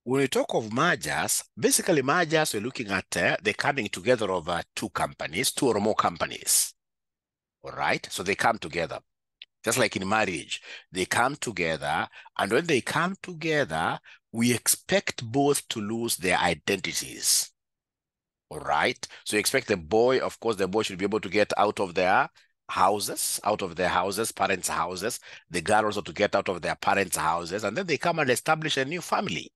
when we talk of mergers, basically mergers, we're looking at the coming together of two companies, two or more companies. All right. So they come together. Just like in marriage, they come together. And when they come together, we expect both to lose their identities. All right. So you expect the boy, of course, the boy should be able to get out of their houses, parents' houses, the girl also to get out of their parents' houses, and then they come and establish a new family.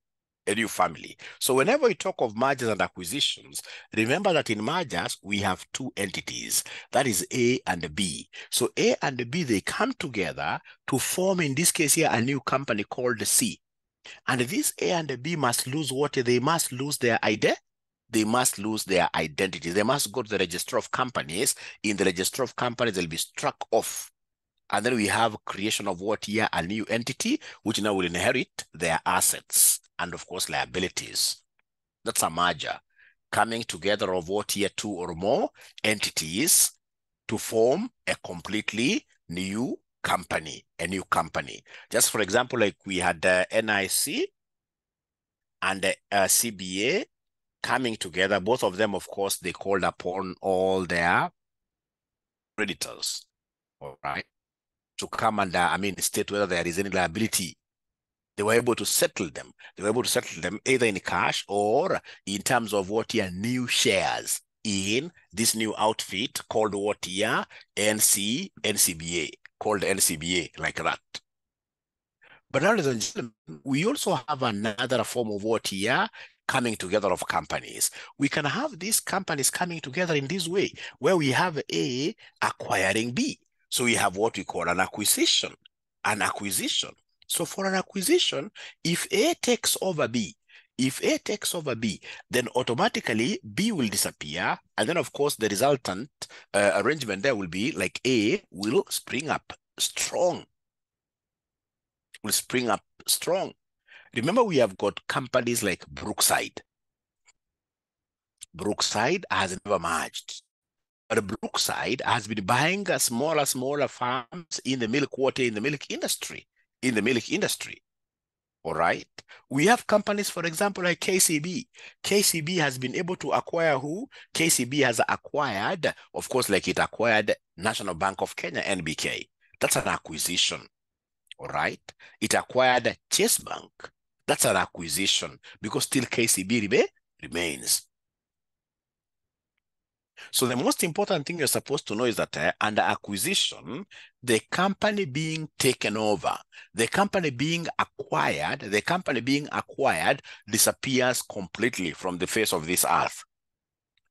A new family. So whenever we talk of mergers and acquisitions, remember that in mergers, we have two entities. That is A and B. So A and B, they come together to form, in this case here, a new company called C. And this A and B must lose what? They must lose their identity. They must lose their identity. They must go to the register of companies. In the register of companies, they'll be struck off. And then we have creation of what here? A new entity, which now will inherit their assets and, of course, liabilities. That's a merger. Coming together of what here? Two or more entities to form a completely new company, a new company. Just for example, like we had NIC and CBA coming together. Both of them, of course, they called upon all their creditors, all right, to come and, state whether there is any liability. They were able to settle them. They were able to settle them either in cash or in terms of what here, new shares in this new outfit called what here, NCBA, called NCBA, like that. But ladies and gentlemen, we also have another form of what here, coming together of companies. We can have these companies coming together in this way, where we have A acquiring B. So we have what we call an acquisition. An acquisition. So for an acquisition, if A takes over B, then automatically B will disappear. And then, of course, the resultant arrangement there will be like A will spring up strong. Will spring up strong. Remember, we have got companies like Brookside. Brookside has never merged. But Brookside has been buying smaller farms in the milk water, in the milk industry. All right. We have companies, for example, like KCB. KCB has been able to acquire who? KCB has acquired, of course, like it acquired National Bank of Kenya, NBK. That's an acquisition. All right. It acquired Chase Bank. That's an acquisition because still KCB remains. So the most important thing you're supposed to know is that under acquisition, the company being taken over, the company being acquired disappears completely from the face of this earth.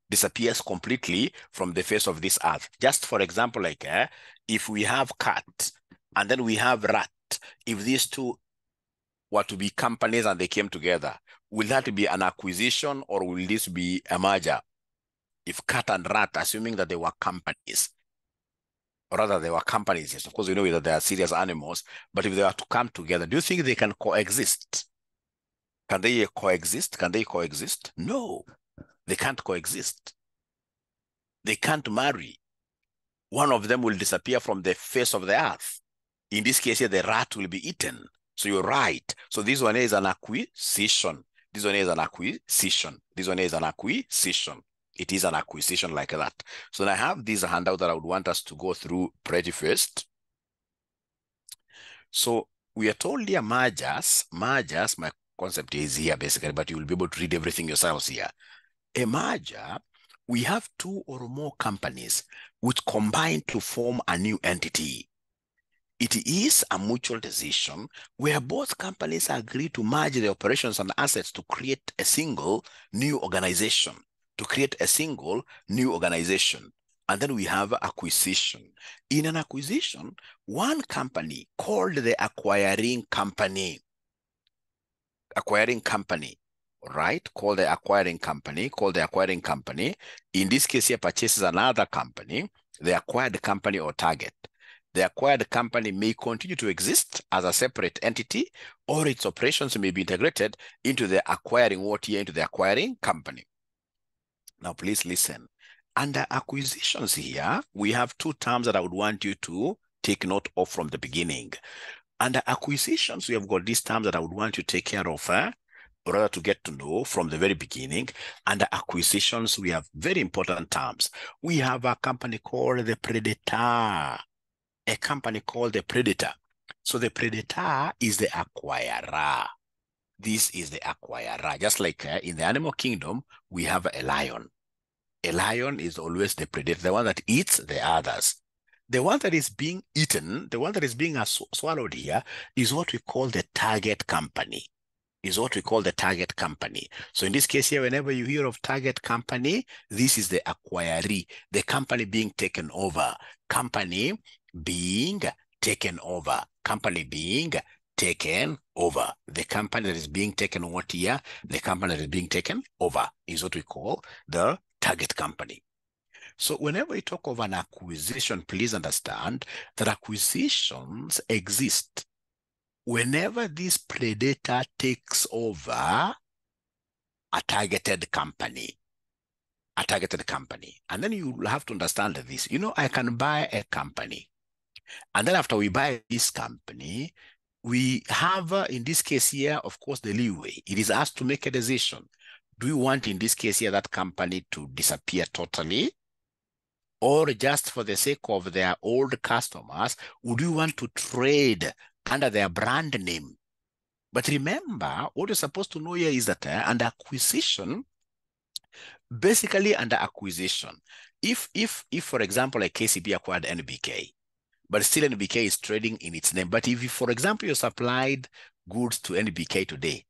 Disappears completely from the face of this earth. Just for example, like if we have cat and then we have rat, if these two were to be companies and they came together, will that be an acquisition or will this be a merger? If cat and rat, assuming that they were companies, or rather they were companies, yes, of course we know that they are serious animals, but if they are to come together, do you think they can coexist? Can they coexist? Can they coexist? No, they can't coexist. They can't marry. One of them will disappear from the face of the earth. In this case here, the rat will be eaten. So you're right. So this one is an acquisition. This one is an acquisition. This one is an acquisition. It is an acquisition like that. So I have this handout that I would want us to go through pretty first. So we are told here mergers, my concept is here basically, but you will be able to read everything yourselves here. A merger, we have two or more companies which combine to form a new entity. It is a mutual decision where both companies agree to merge their operations and assets to create a single new organization. And then we have acquisition. In an acquisition, one company called the acquiring company, right? Called the acquiring company. In this case here, purchases another company, the acquired company or target. The acquired company may continue to exist as a separate entity, or its operations may be integrated into the acquiring company. Now, please listen. Under acquisitions here, we have two terms that I would want you to take note of from the beginning. Under acquisitions, we have got these terms that I would want you to take care of. or rather to get to know from the very beginning. Under acquisitions, we have very important terms. We have a company called the predator, a company called the predator. So the predator is the acquirer. This is the acquirer. Just like in the animal kingdom, we have a lion. A lion is always the predator, the one that eats the others. The one that is being eaten, the one that is being swallowed here, is what we call the target company. Is what we call the target company. So in this case here, whenever you hear of target company, this is the acquiree, the company being taken over, company being taken over, company being taken over. The company that is being taken what here? The company that is being taken over is what we call the target company. So whenever we talk of an acquisition, please understand that acquisitions exist whenever this predator takes over a targeted company. And then you have to understand this. You know, I can buy a company. And then after we buy this company, we have, in this case here, of course, the leeway. It is us to make a decision. Do we want, in this case here, that company to disappear totally? Or just for the sake of their old customers, would you want to trade under their brand name? But remember, what you're supposed to know here is that under acquisition, basically under acquisition, if for example, like KCB acquired NBK, but still NBK is trading in its name. But if, for example, you supplied goods to NBK today,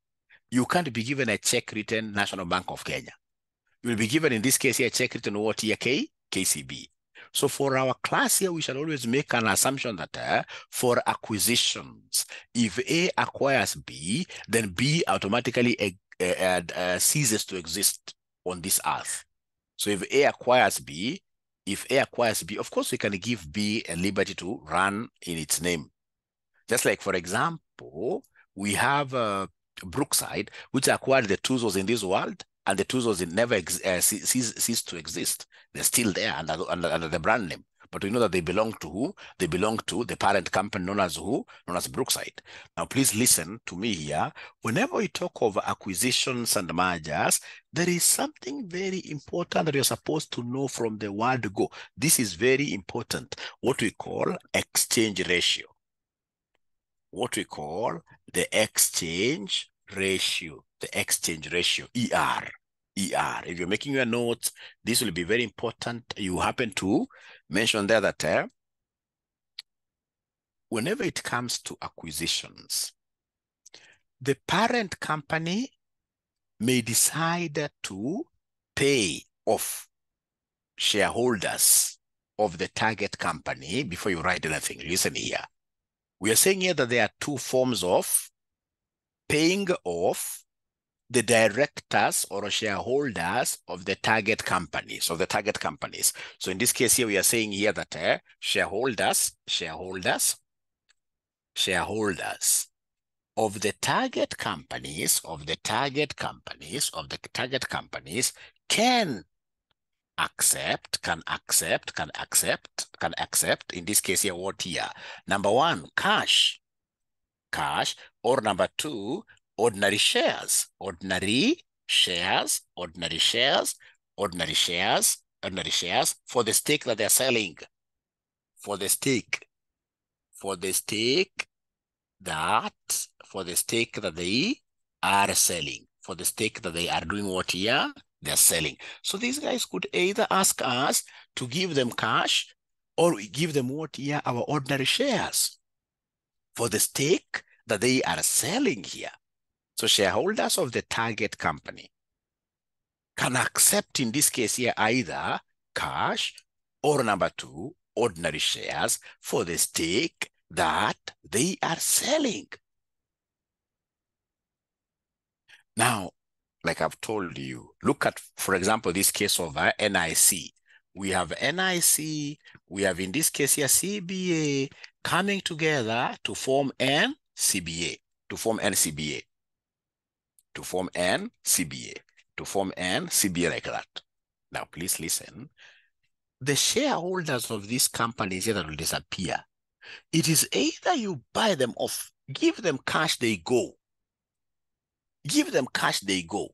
you can't be given a check written National Bank of Kenya. You will be given, in this case here, a check written what here? KCB. So for our class here, we shall always make an assumption that for acquisitions, if A acquires B, then B automatically ceases to exist on this earth. So if A acquires B, of course, we can give B a liberty to run in its name. Just like, for example, we have Brookside, which acquired the Tuzos in this world, and the Tuzos never cease to exist. They're still there under the brand name. But we know that they belong to who? They belong to the parent company known as who? Known as Brookside. Now, please listen to me here. Whenever we talk of acquisitions and mergers, there is something very important that you're supposed to know from the word go. This is very important. What we call exchange ratio. What we call the exchange ratio. The exchange ratio, ER. If you're making your notes, this will be very important. You happen to mention there that whenever it comes to acquisitions, the parent company may decide to pay off shareholders of the target company before you write anything. Listen here. We are saying here that there are two forms of paying off the directors or shareholders of the target companies, So in this case here, we are saying here that shareholders of the target companies, can accept, in this case here, what here? Number one, cash, or number two, ordinary shares for the stake that they're selling, for the stake that they are selling, for the stake that they are doing what here? They're selling. So these guys could either ask us to give them cash, or we give them what here? Our ordinary shares for the stake that they are selling here. So shareholders of the target company can accept, in this case here, either cash or number two, ordinary shares for the stake that they are selling. Now, like I've told you, look at, for example, this case of NIC. We have NIC, we have, in this case here, CBA coming together to form NCBA, to form NCBA like that. Now, please listen. The shareholders of these companies here that will disappear, it is either you buy them off, give them cash, they go. Give them cash, they go.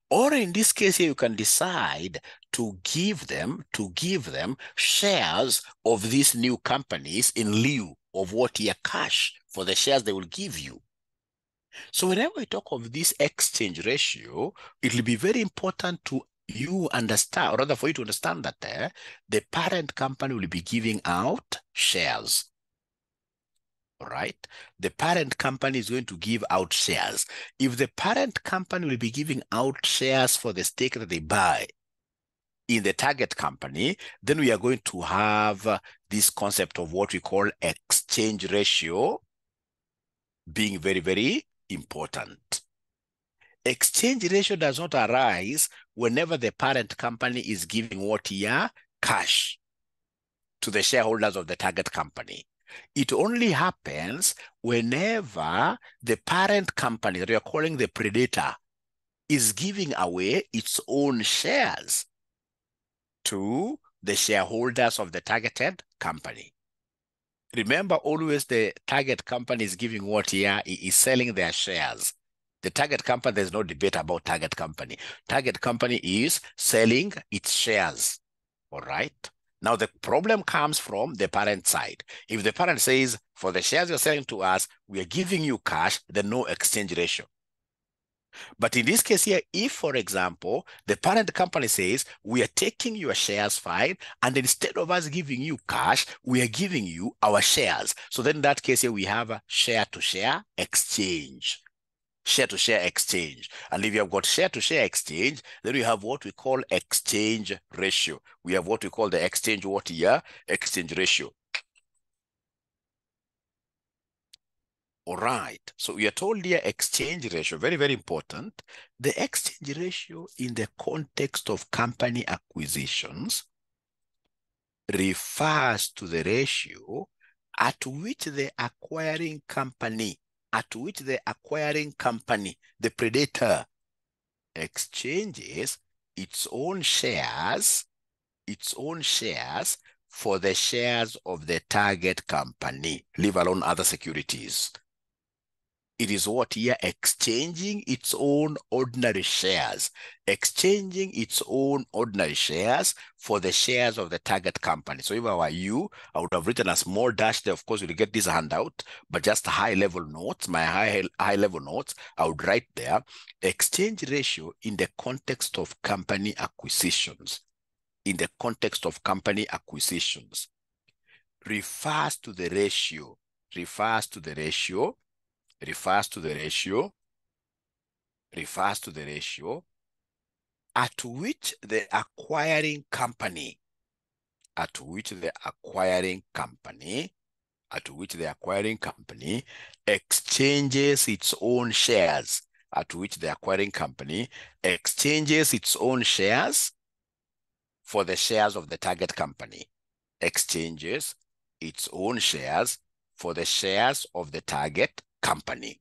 Or in this case here, you can decide to give them shares of these new companies in lieu of what year cash for the shares they will give you. So whenever we talk of this exchange ratio, it will be very important to you understand, or rather for you to understand that the parent company will be giving out shares. All right. The parent company is going to give out shares. If the parent company will be giving out shares for the stake that they buy in the target company, then we are going to have this concept of what we call exchange ratio being very, very important. Exchange ratio does not arise whenever the parent company is giving what here? Cash to the shareholders of the target company. It only happens whenever the parent company that we are calling the predator is giving away its own shares to the shareholders of the targeted company. Remember, always the target company is giving what here? Is selling their shares. The target company, there's no debate about target company. Target company is selling its shares. All right. Now, the problem comes from the parent side. If the parent says, for the shares you're selling to us, we are giving you cash, then no exchange ratio. But in this case here, if, for example, the parent company says, we are taking your shares, fine, and instead of us giving you cash, we are giving you our shares. So then in that case here, we have a share-to-share exchange. Share-to-share exchange. And if you have got share-to-share exchange, then we have what we call exchange ratio. We have what we call the exchange what here? Exchange ratio. All right. So we are told here exchange ratio, very, very important. The exchange ratio in the context of company acquisitions refers to the ratio at which the acquiring company, the predator, exchanges its own shares for the shares of the target company, leave alone other securities. It is what here? Exchanging its own ordinary shares. Exchanging its own ordinary shares for the shares of the target company. So if I were you, I would have written a small dash there. Of course, you'll get this handout, but just high-level notes, my high-level notes, I would write there, exchange ratio in the context of company acquisitions. In the context of company acquisitions, refers to the ratio at which the acquiring company exchanges its own shares, for the shares of the target company, exchanges its own shares for the shares of the target company.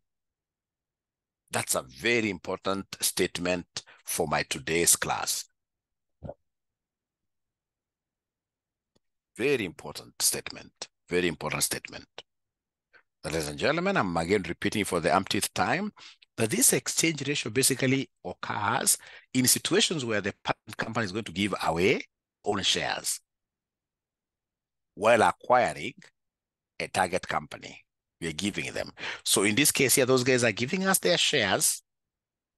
That's a very important statement for my today's class. Very important statement. Ladies and gentlemen, I'm again repeating for the umpteenth time that this exchange ratio basically occurs in situations where the parent company is going to give away own shares while acquiring a target company. We are giving them. So in this case here, those guys are giving us their shares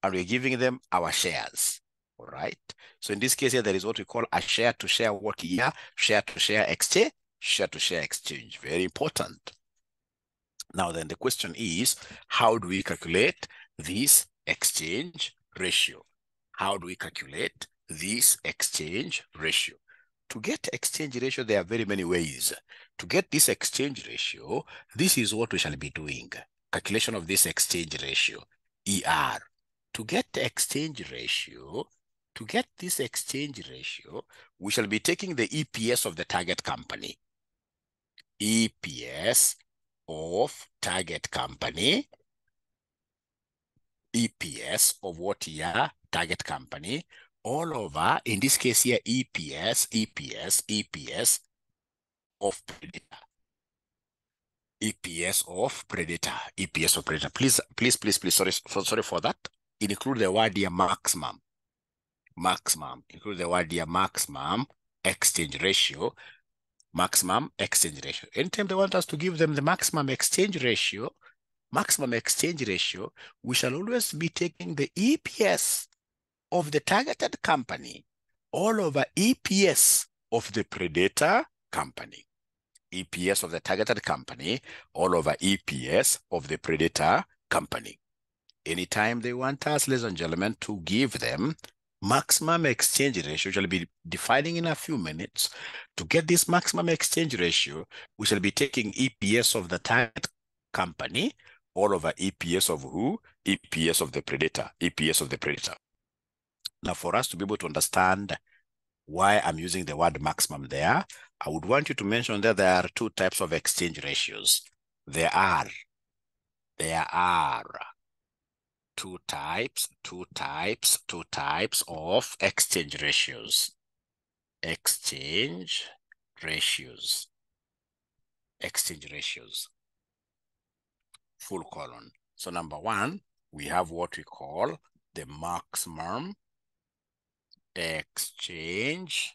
and we're giving them our shares. All right. So in this case here, there is what we call a share-to-share what here? Share-to-share exchange. Very important. Now then the question is, how do we calculate this exchange ratio? To get exchange ratio, there are very many ways. To get this exchange ratio, this is what we shall be doing. Calculation of this exchange ratio, ER. To get this exchange ratio, we shall be taking the EPS of the target company. EPS of target company. EPS of what here? Target company. All over, in this case here, EPS of predator. EPS of predator. Please, sorry for that. include the word here maximum. Maximum, include the word here maximum exchange ratio. Maximum exchange ratio. Anytime they want us to give them the maximum exchange ratio, we shall always be taking the EPS of the targeted company all over EPS of the predator company. EPS of the targeted company all over EPS of the predator company. Anytime they want us, ladies and gentlemen, to give them maximum exchange ratio, which I'll be defining in a few minutes. To get this maximum exchange ratio, we shall be taking EPS of the target company all over EPS of who? EPS of the predator, EPS of the predator. Now, for us to be able to understand why I'm using the word maximum there, I would want you to mention that there are two types of exchange ratios. There are two types of exchange ratios. Exchange ratios. Full colon. So number one, we have what we call the maximum exchange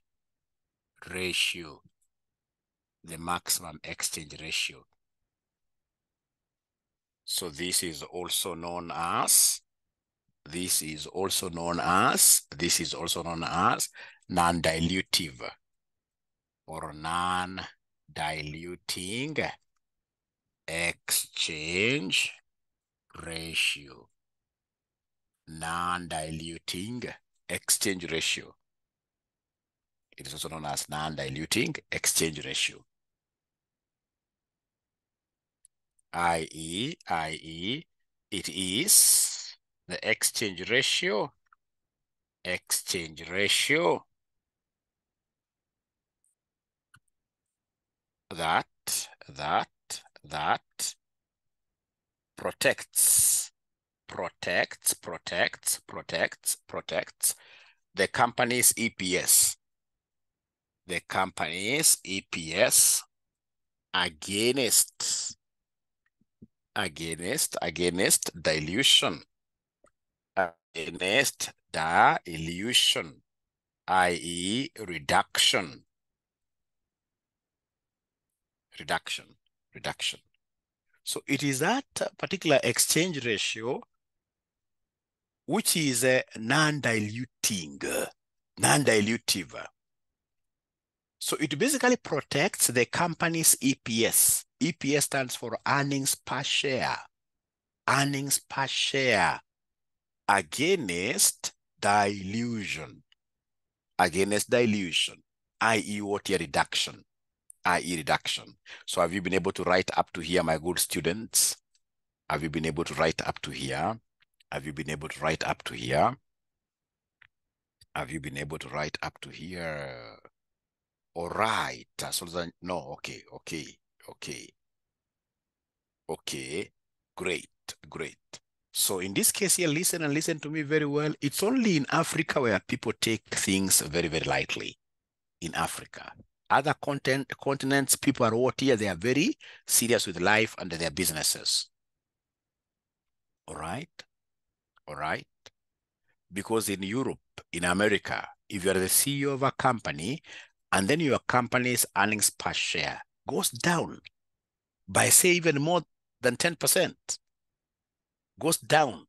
ratio. The maximum exchange ratio. So this is also known as non-dilutive or non-diluting exchange ratio. Non-diluting exchange ratio. It is also known as non-diluting exchange ratio. i.e., it is the exchange ratio that protects the company's EPS. The company's EPS against dilution, i.e. reduction. So it is that particular exchange ratio which is non-dilutive. So it basically protects the company's EPS. EPS stands for earnings per share. Earnings per share against dilution. I.e. what? A reduction. So have you been able to write up to here, my good students? Have you been able to write up to here? All right. So no, okay. Great. So in this case here, listen to me very well. It's only in Africa where people take things very, very lightly. In Africa. Other continents, people are what here? They are very serious with life and their businesses. All right. Because in Europe, in America, if you're the CEO of a company and then your company's earnings per share goes down by, say, even more than 10%, goes down,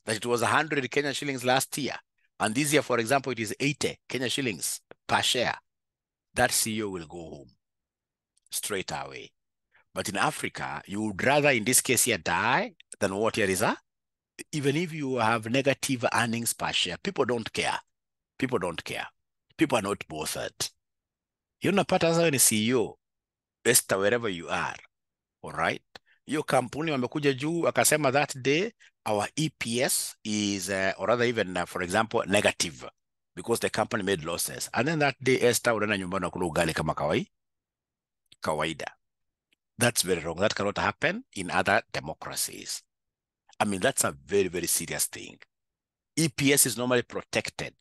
that it was 100 Kenyan shillings last year, and this year, for example, it is 80 Kenyan shillings per share, that CEO will go home straight away. But in Africa, you would rather, in this case here, die than what here is even if you have negative earnings per share, people don't care. People are not bothered. You're not part of the CEO, best wherever you are. All right. Your kampuni wamekuja juu akasema that day our EPS is or rather even for example negative because the company made losses, and then that day Esther unaenda nyumbani kula ugali kama kawaida. That's very wrong. That cannot happen in other democracies. I mean, that's a very, very serious thing. EPS is normally protected.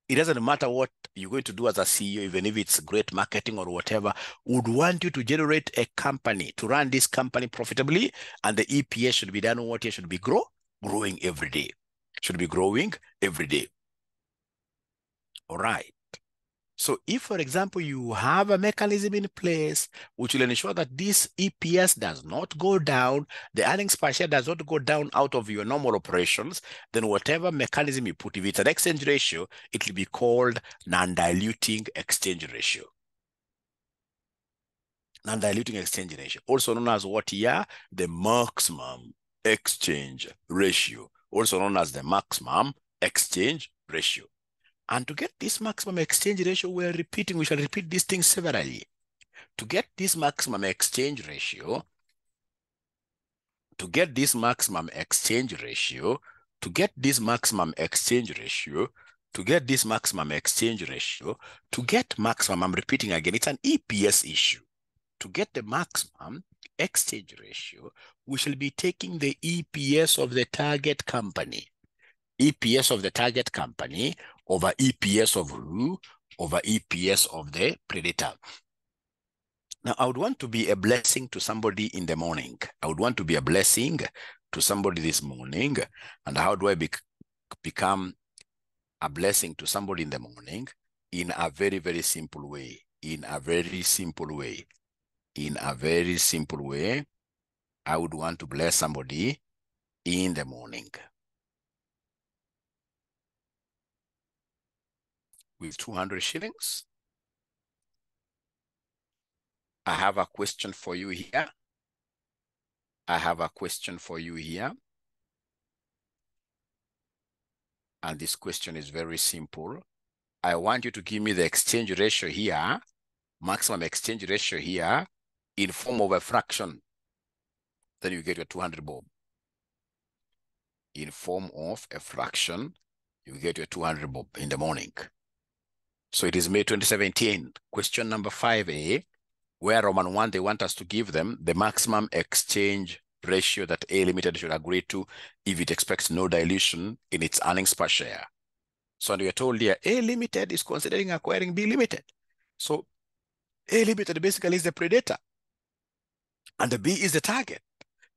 It doesn't matter what you're going to do as a CEO, even if it's great marketing or whatever, would want you to generate a company, to run this company profitably, and the EPS should be done what it should be grow growing every day. Should be growing every day. All right. So if, for example, you have a mechanism in place which will ensure that this EPS does not go down, the earnings per share does not go down out of your normal operations, then whatever mechanism you put, if it's an exchange ratio, it will be called non-diluting exchange ratio. Non-diluting exchange ratio, also known as what here? The maximum exchange ratio, also known as the maximum exchange ratio. And to get this maximum exchange ratio, we shall repeat these things severally. To get this maximum exchange ratio, to get this maximum exchange ratio, to get this maximum exchange ratio, to get this maximum exchange ratio, to get maximum, I'm repeating again, it's an EPS issue. To get the maximum exchange ratio, we shall be taking the EPS of the target company. EPS of the target company over EPS of who? Over EPS of the predator. Now, I would want to be a blessing to somebody in the morning. I would want to be a blessing to somebody this morning. And how do I become a blessing to somebody in the morning? In a very, very simple way. In a very simple way. In a very simple way, I would want to bless somebody in the morning with 200 shillings. I have a question for you here. I have a question for you here. And this question is very simple. I want you to give me the exchange ratio here, maximum exchange ratio here, in form of a fraction. Then you get your 200 bob. In form of a fraction, you get your 200 bob in the morning. So it is May 2017. Question number 5A, where Roman 1, they want us to give them the maximum exchange ratio that A Limited should agree to if it expects no dilution in its earnings per share. So we are told here, A Limited is considering acquiring B Limited. So A Limited basically is the predator and the B is the target.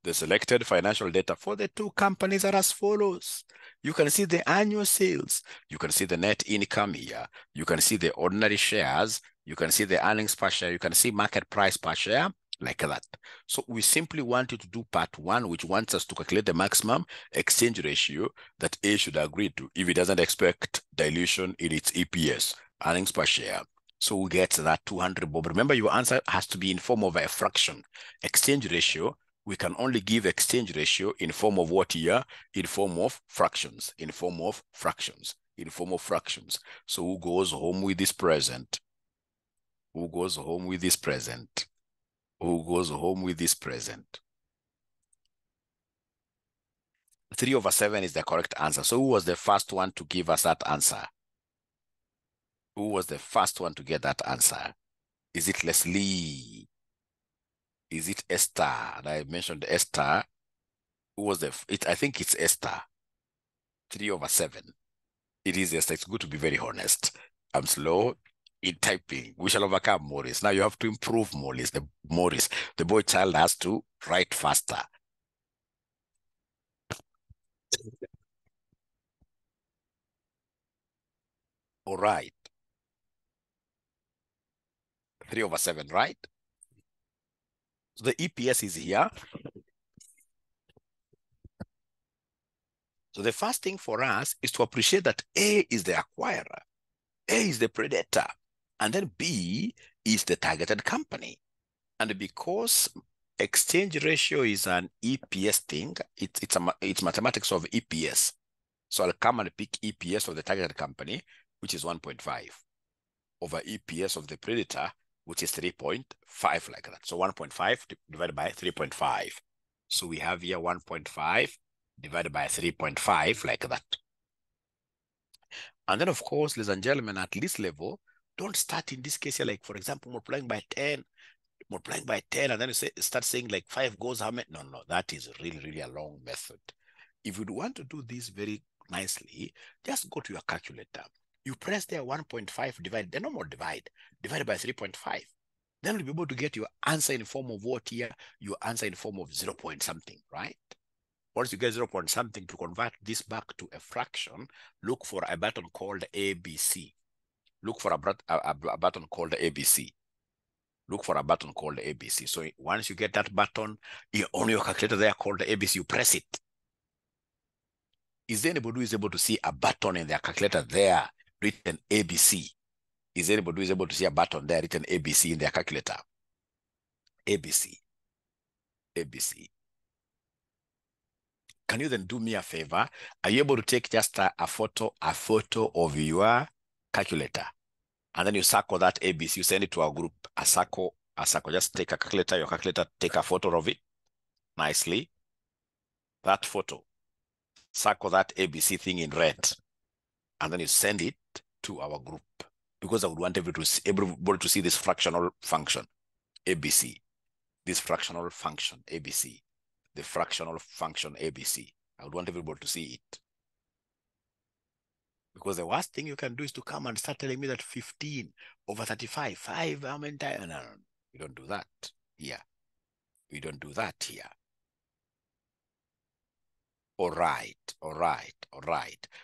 The selected financial data for the two companies are as follows. You can see the annual sales. You can see the net income here. You can see the ordinary shares. You can see the earnings per share. You can see market price per share, like that. So we simply want you to do part 1, which wants us to calculate the maximum exchange ratio that A should agree to if it doesn't expect dilution in its EPS, earnings per share. So we get that 200 bob. Remember, your answer has to be in form of a fraction. Exchange ratio, we can only give exchange ratio in form of what here? In form of fractions, in form of fractions, in form of fractions. So who goes home with this present? Who goes home with this present? Who goes home with this present? 3/7 is the correct answer. So who was the first one to give us that answer? Who was the first one to get that answer? Is it Leslie? Is it Esther? And I mentioned Esther. Who was I think it's Esther. 3/7. It is Esther. It's good to be very honest. I'm slow in typing. We shall overcome, Maurice. Now you have to improve, Maurice. The boy child has to write faster. All right. 3/7, right? So the EPS is here. So the first thing for us is to appreciate that A is the acquirer, A is the predator, and then B is the targeted company. And because exchange ratio is an EPS thing, it's mathematics of EPS. So I'll come and pick EPS of the targeted company, which is 1.5, over EPS of the predator, which is 3.5, like that. So 1.5 divided by 3.5. So we have here 1.5 divided by 3.5, like that. And then, of course, ladies and gentlemen, at this level, don't start in this case here, like, for example, multiplying by 10, and then you start saying like 5 goes how many? No, that is really, really a long method. If you want to do this very nicely, just go to your calculator. You press there 1.5 divide, the normal divided by 3.5. Then you'll be able to get your answer in form of what here? Your answer in form of 0 point something, right? Once you get 0 point something, to convert this back to a fraction, look for a button called ABC. Look for a button called ABC. Look for a button called ABC. So once you get that button on your calculator there called ABC, you press it. Is there anybody who is able to see a button in their calculator there written ABC? Is there anybody who is able to see a button there written ABC in their calculator? ABC. ABC. Can you then do me a favor? Are you able to take just a photo of your calculator? And then you circle that ABC, you send it to our group, a circle, just take a calculator, your calculator, take a photo of it nicely. That photo, circle that ABC thing in red, and then you send it to our group, because I would want everybody to see this fractional function, ABC, this fractional function, ABC, the fractional function, ABC. I would want everybody to see it. Because the worst thing you can do is to come and start telling me that 15 over 35, 5, how many times? No, we don't do that here. We don't do that here. All right.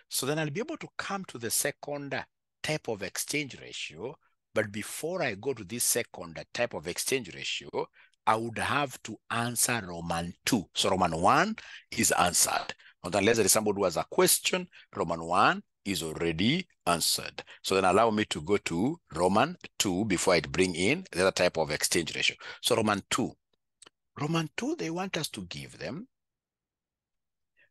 So then I'll be able to come to the second type of exchange ratio. But before I go to this second type of exchange ratio, I would have to answer Roman 2. So Roman 1 is answered. Unless there is somebody who has a question, Roman 1 is already answered. So then allow me to go to Roman 2 before I bring in the other type of exchange ratio. So Roman 2. Roman 2, they want us to give them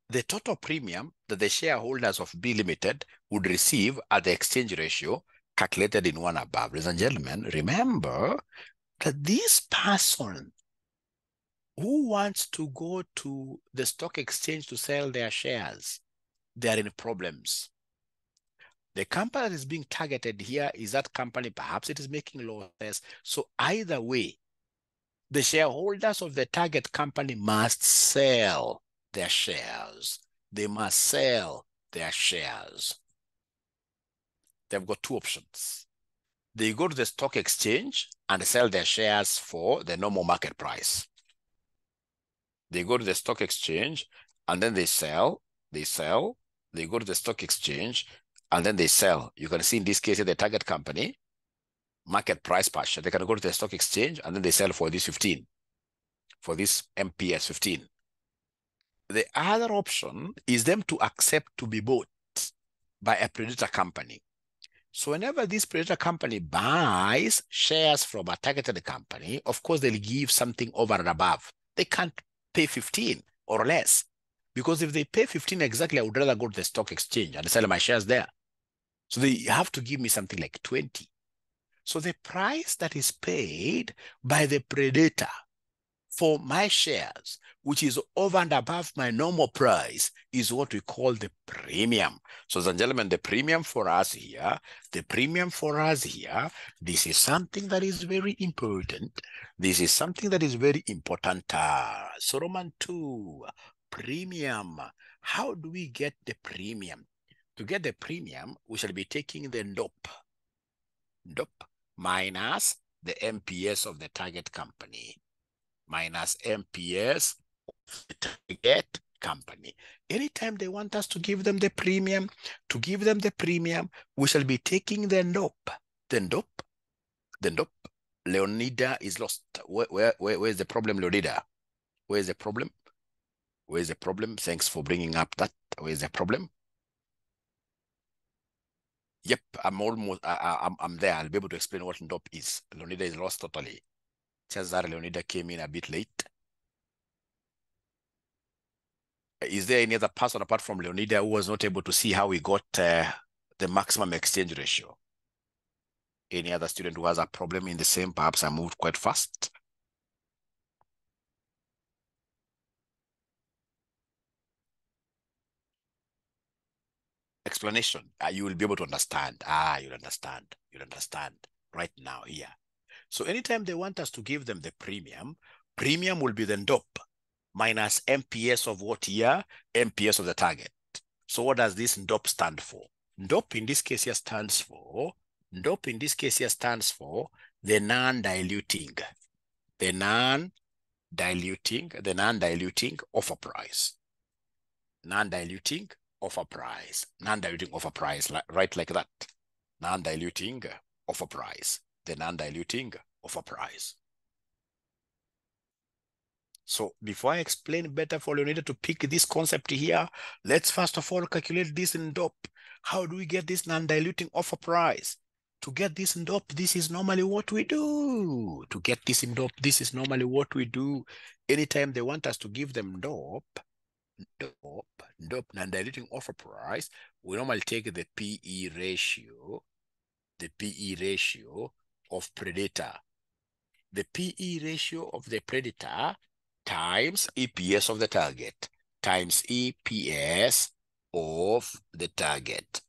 the total premium that the shareholders of B Limited would receive at the exchange ratio calculated in one above. Ladies and gentlemen, remember that this person who wants to go to the stock exchange to sell their shares, they are in problems. The company that is being targeted here is that company, perhaps it is making losses. So either way, the shareholders of the target company must sell their shares. They must sell their shares. They've got two options. They go to the stock exchange and sell their shares for the normal market price. They go to the stock exchange and then they sell. They go to the stock exchange and then they sell. You can see in this case, the target company, market price per share, they can go to the stock exchange and then they sell for this 15, for this MPS 15. The other option is them to accept to be bought by a predator company. So whenever this predator company buys shares from a targeted company, of course, they'll give something over and above. They can't pay 15 or less. Because if they pay 15 exactly, I would rather go to the stock exchange and sell my shares there. So they have to give me something like 20. So the price that is paid by the predator for my shares, which is over and above my normal price, is what we call the premium. So, ladies and gentlemen, the premium for us here, this is something that is very important. This is something that is very important. So, Roman 2, premium. How do we get the premium? To get the premium, we shall be taking the NOP minus the MPS of the target company, minus MPS of the target company. Anytime they want us to give them the premium, we shall be taking the NOP. The NOP. Leonida is lost. Where is the problem, Leonida? Where is the problem? Where is the problem? Thanks for bringing up that. Where is the problem? Yep, I'm almost, I'm there. I'll be able to explain what NOP is. Leonida is lost totally. Chances are Leonida came in a bit late. Is there any other person apart from Leonida who was not able to see how we got the maximum exchange ratio? Any other student who has a problem in the same? Perhaps I moved quite fast. Explanation. You will be able to understand. You'll understand right now here. So anytime they want us to give them the premium will be the NOP minus MPS of what here? MPS of the target. So what does this NOP stand for? NOP in this case here stands for the non-diluting offer price. non-diluting offer price. Non-diluting offer price, right like that. Non-diluting offer price. The non-diluting offer price. So before I explain better for you, needed to pick this concept here. Let's first of all calculate this in DOP. How do we get this non-diluting offer price? To get this in DOP, this is normally what we do. To get this in DOP, this is normally what we do. Anytime they want us to give them DOP, non-diluting offer price, we normally take the PE ratio of predator. The PE ratio of the predator times EPS of the target times EPS of the target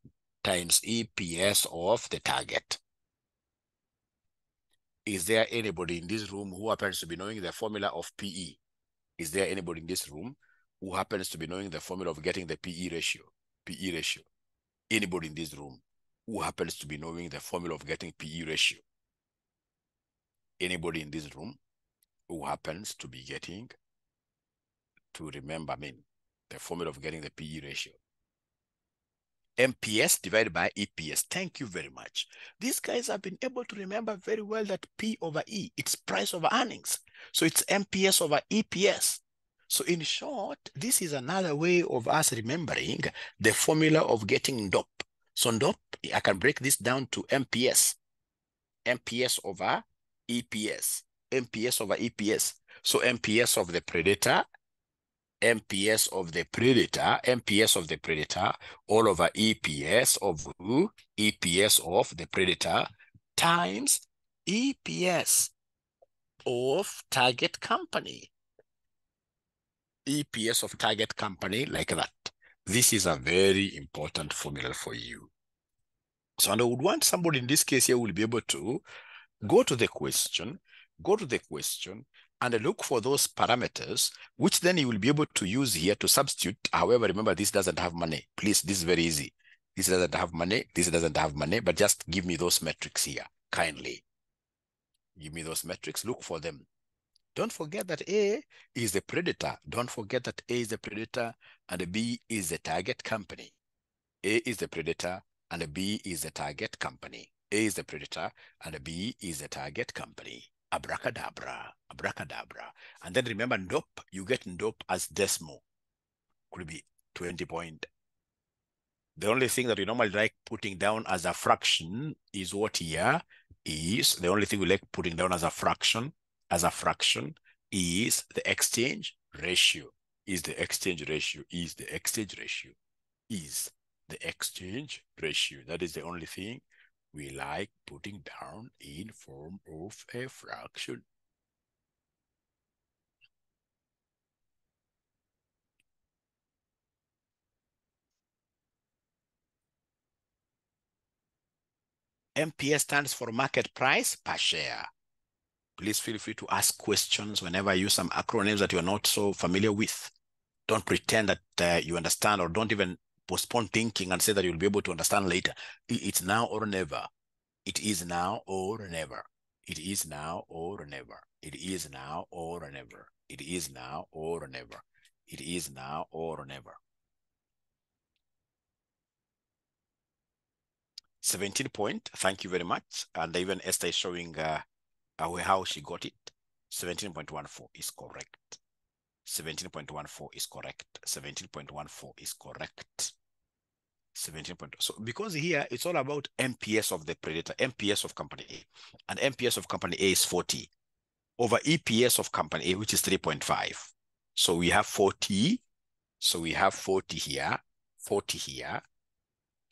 times EPS of the target. Is there anybody in this room who happens to be knowing the formula of PE? Is there anybody in this room who happens to be knowing the formula of getting the PE ratio? PE ratio. Anybody in this room who happens to be knowing the formula of getting PE ratio? Anybody in this room who happens to be getting to remember, the formula of getting the PE ratio? MPS divided by EPS. Thank you very much. These guys have been able to remember very well that P over E, it's price over earnings. So it's MPS over EPS. So in short, this is another way of us remembering the formula of getting DOP. So DOP, I can break this down to MPS. MPS over EPS. MPS over EPS. So MPS of the predator, MPS of the predator, MPS of the predator, all over EPS of who? EPS of the predator times EPS of target company. EPS of target company, like that. This is a very important formula for you. So and I would want somebody in this case here will be able to go to the question and look for those parameters, which then you will be able to use here to substitute. However, remember, this doesn't have money. Please, this is very easy. This doesn't have money. This doesn't have money, but just give me those metrics here, kindly. Give me those metrics. Look for them. Don't forget that A is the predator. Don't forget that A is the predator and B is the target company. A is the predator and B is the target company. A is the predator and B is the target company. Abracadabra, abracadabra. And then remember NDOP, you get NDOP as decimal. Could be 20 point. The only thing that we normally like putting down as a fraction is what here is, the only thing we like putting down as a fraction is the exchange ratio. Is the exchange ratio. That is the only thing we like putting down in form of a fraction. MPS stands for market price per share. Please feel free to ask questions whenever I use some acronyms that you're not so familiar with. Don't pretend that you understand, or don't even postpone thinking and say that you'll be able to understand later. It's now or never. It is now or never. It is now or never. It is now or never. It is now or never. It is now or never. 17 point. Thank you very much. And even Esther is showing how she got it. 17.14 is correct. 17.14 is correct. 17.14 is correct. 17. So because here it's all about MPS of the predator, MPS of company A, and MPS of company A is 40 over EPS of company A, which is 3.5. So we have 40. So we have 40 here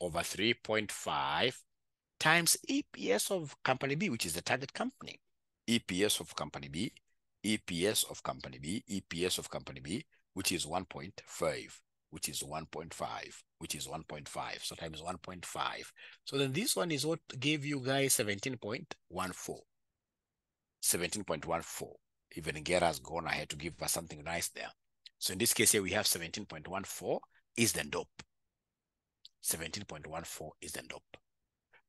over 3.5 times EPS of company B, which is the target company. EPS of company B, EPS of company B, EPS of company B, which is 1.5, which is 1.5, which is 1.5. So times 1.5. So then this one is what gave you guys 17.14. 17.14. Even Gera has gone ahead to give us something nice there. So in this case here, we have 17.14 is the DOP. 17.14 is the DOP.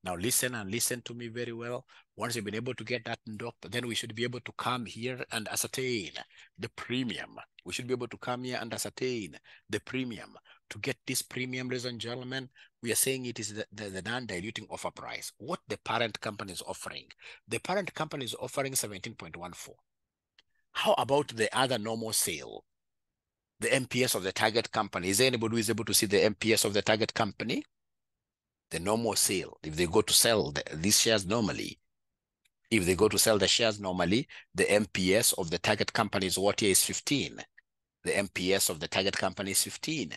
Now listen and listen to me very well. Once you've been able to get that NDOP, then we should be able to come here and ascertain the premium. We should be able to come here and ascertain the premium. To get this premium, ladies and gentlemen, we are saying it is the non-diluting offer price. What the parent company is offering. The parent company is offering 17.14. How about the other normal sale? The MPS of the target company. Is there anybody who is able to see the MPS of the target company? The normal sale. If they go to sell these shares normally, if they go to sell the shares normally, the MPS of the target company is what here is 15. The MPS of the target company is 15.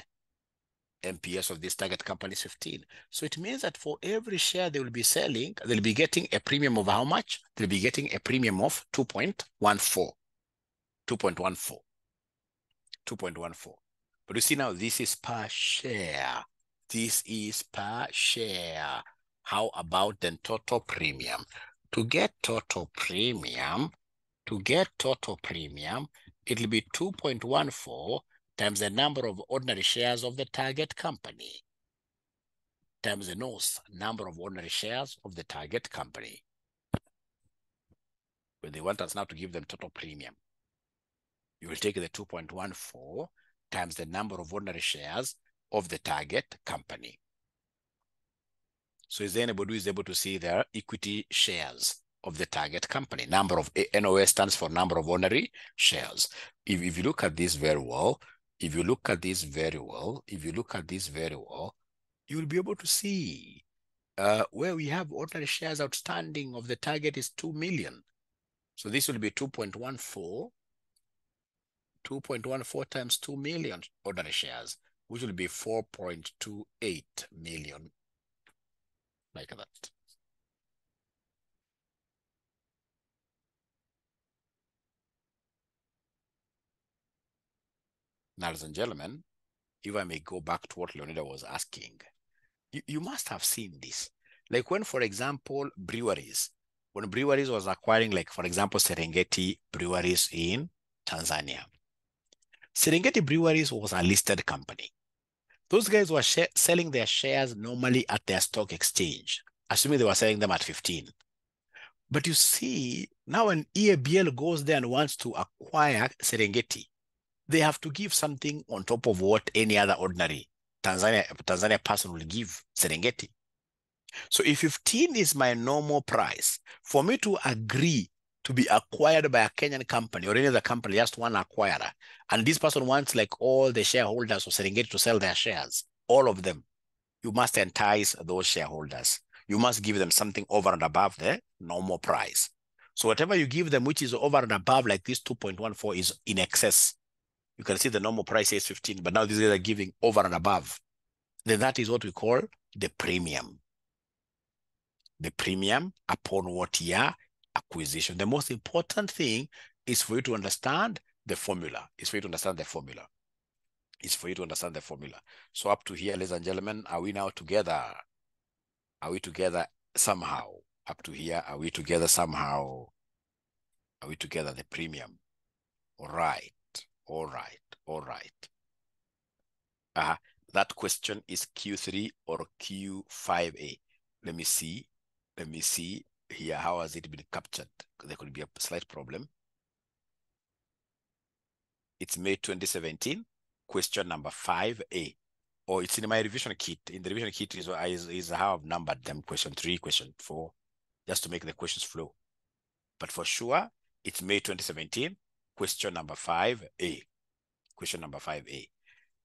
MPS of this target company is 15. So it means that for every share they will be selling, they'll be getting a premium of how much? They'll be getting a premium of 2.14. 2.14. 2.14. But you see now, this is per share. This is per share. How about then total premium? To get total premium, it'll be 2.14 times the number of ordinary shares of the target company times the number of ordinary shares of the target company. When they want us now to give them total premium, you will take the 2.14 times the number of ordinary shares of the target company. So is there anybody who is able to see their equity shares of the target company? Number of NOS stands for number of ordinary shares. If you look at this very well, you will be able to see where we have ordinary shares outstanding of the target is 2 million. So this will be 2.14 times 2 million ordinary shares, which will be 4.28 million, like that. Now, ladies and gentlemen, if I may go back to what Leonida was asking, you must have seen this. Like when, for example, when breweries was acquiring, like, for example, Serengeti Breweries in Tanzania. Serengeti Breweries was a listed company. Those guys were selling their shares normally at their stock exchange, assuming they were selling them at 15. But you see, now when EABL goes there and wants to acquire Serengeti, they have to give something on top of what any other ordinary Tanzania person will give Serengeti. So if 15 is my normal price, for me to agree to be acquired by a Kenyan company or any other company, just one acquirer, and this person wants like all the shareholders of Serengeti to sell their shares, all of them, you must entice those shareholders. You must give them something over and above the normal price. So whatever you give them, which is over and above, like this 2.14 is in excess. You can see the normal price is 15, but now these guys are giving over and above. Then that is what we call the premium. The premium upon what year acquisition. The most important thing is for you to understand the formula. So up to here, ladies and gentlemen, are we now together? Are we together somehow? Up to here, are we together somehow? Are we together, the premium? All right. That question is Q3 or Q5A. Let me see here. How has it been captured? There could be a slight problem. It's May 2017, question number 5A. Or it's in my revision kit. In the revision kit is how I've numbered them, question 3, question 4, just to make the questions flow. But for sure, it's May 2017, question number 5A. Question number 5A.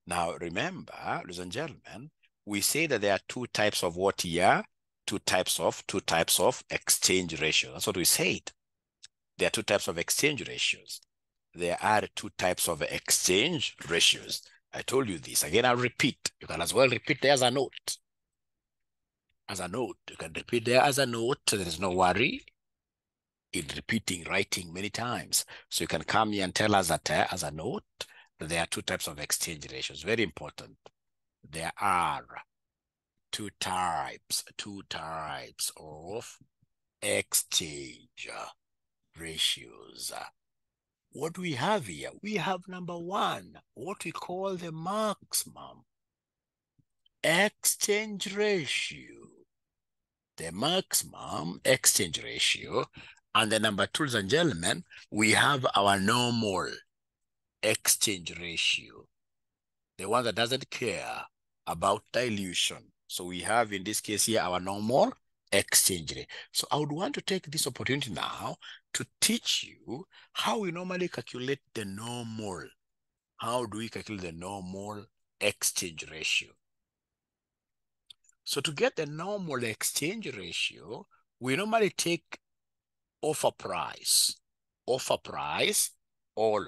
Now remember, ladies and gentlemen, we say that there are two types of what here? Two types of exchange ratios. That's what we said. There are two types of exchange ratios. There are two types of exchange ratios. I told you this. Again, I'll repeat. You can as well repeat there as a note. You can repeat there as a note. There is no worry in repeating, writing many times. So you can come here and tell us that as a note, that there are two types of exchange ratios. Very important. There are two types of exchange ratios. What do we have here? We have number one, what we call the maximum exchange ratio. The maximum exchange ratio. And the number two, ladies and gentlemen, we have our normal exchange ratio. the one that doesn't care about dilution. So we have in this case here our normal exchange rate. So I would want to take this opportunity now to teach you how we normally calculate the normal. How do we calculate the normal exchange ratio? So to get the normal exchange ratio, we normally take offer price all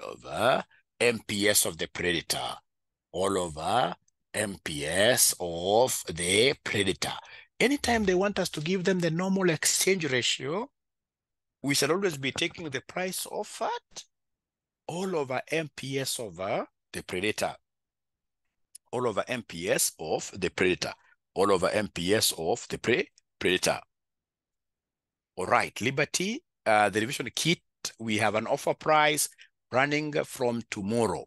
over MPS of the predator, all over MPS of the predator. Anytime they want us to give them the normal exchange ratio, we shall always be taking the price offered all over MPS over the predator, all over MPS of the predator, all over MPS of the predator. All right, Liberty, the revision kit, we have an offer price running from tomorrow,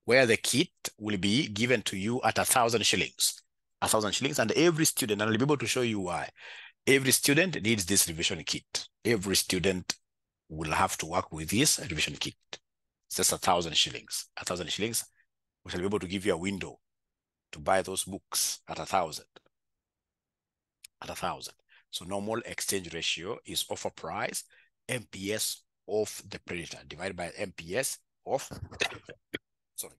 where the kit will be given to you at 1,000 shillings. 1,000 shillings, and every student, and I'll be able to show you why. Every student needs this revision kit. Every student will have to work with this revision kit. It's just 1,000 shillings. 1,000 shillings, we shall be able to give you a window to buy those books at 1,000. At 1,000. So normal exchange ratio is offer price, MPS of the predator, divided by MPS of, sorry,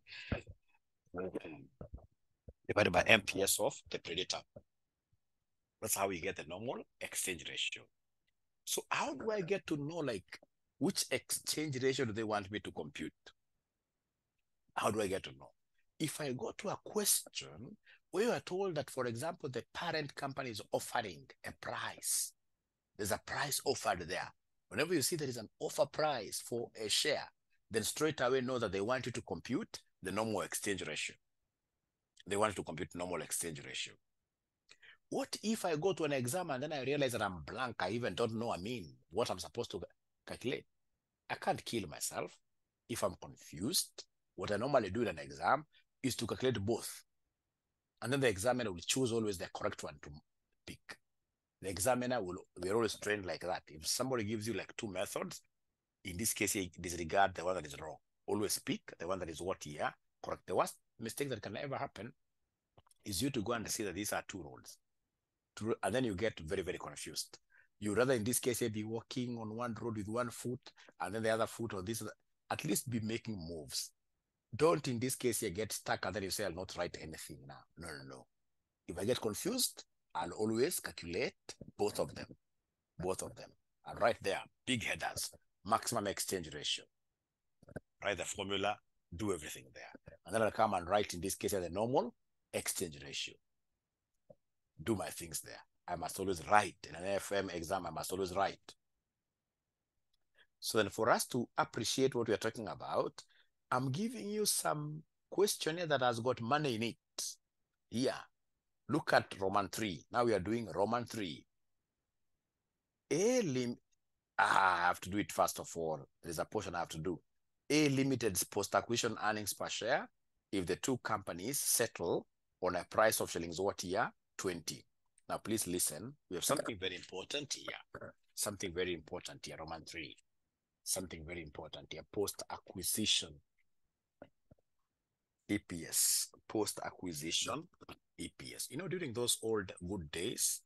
divided by MPS of the predator. That's how we get the normal exchange ratio. So how do I get to know, like, which exchange ratio do they want me to compute? How do I get to know? If I go to a question where you are told that, for example, the parent company is offering a price, there's a price offered there. Whenever you see there is an offer price for a share, then straight away know that they want you to compute the normal exchange ratio. They want you to compute normal exchange ratio. What if I go to an exam and then I realize that I'm blank? I even don't know, what I'm supposed to calculate. I can't kill myself. If I'm confused, what I normally do in an exam is to calculate both. And then the examiner will choose always the correct one to pick. The examiner we're always trained like that. If somebody gives you like two methods, in this case, he disregard the one that is wrong. Always pick the one that is what here, correct. The worst mistake that can ever happen is you to go and see that these are two roads. And then you get very, very confused. You rather, in this case, be walking on one road with one foot and then the other foot on this. At least be making moves. Don't, in this case, you get stuck and then you say, I'll not write anything now. No, no, no. If I get confused, I'll always calculate both of them. Both of them. I'll write there, big headers, maximum exchange ratio. Write the formula, do everything there. And then I'll come and write, in this case, the normal exchange ratio. Do my things there. I must always write. In an FM exam, I must always write. So then for us to appreciate what we are talking about, I'm giving you some questionnaire that has got money in it. Here, look at Roman 3. Now we are doing Roman 3. I have to do it first of all. There's a portion I have to do. A Limited's post-acquisition earnings per share if the two companies settle on a price of shillings what year? 20. Now please listen. We have something very important here. Something very important here, Roman 3. Something very important here. Post-acquisition EPS. Post-acquisition EPS. You know, during those old good days,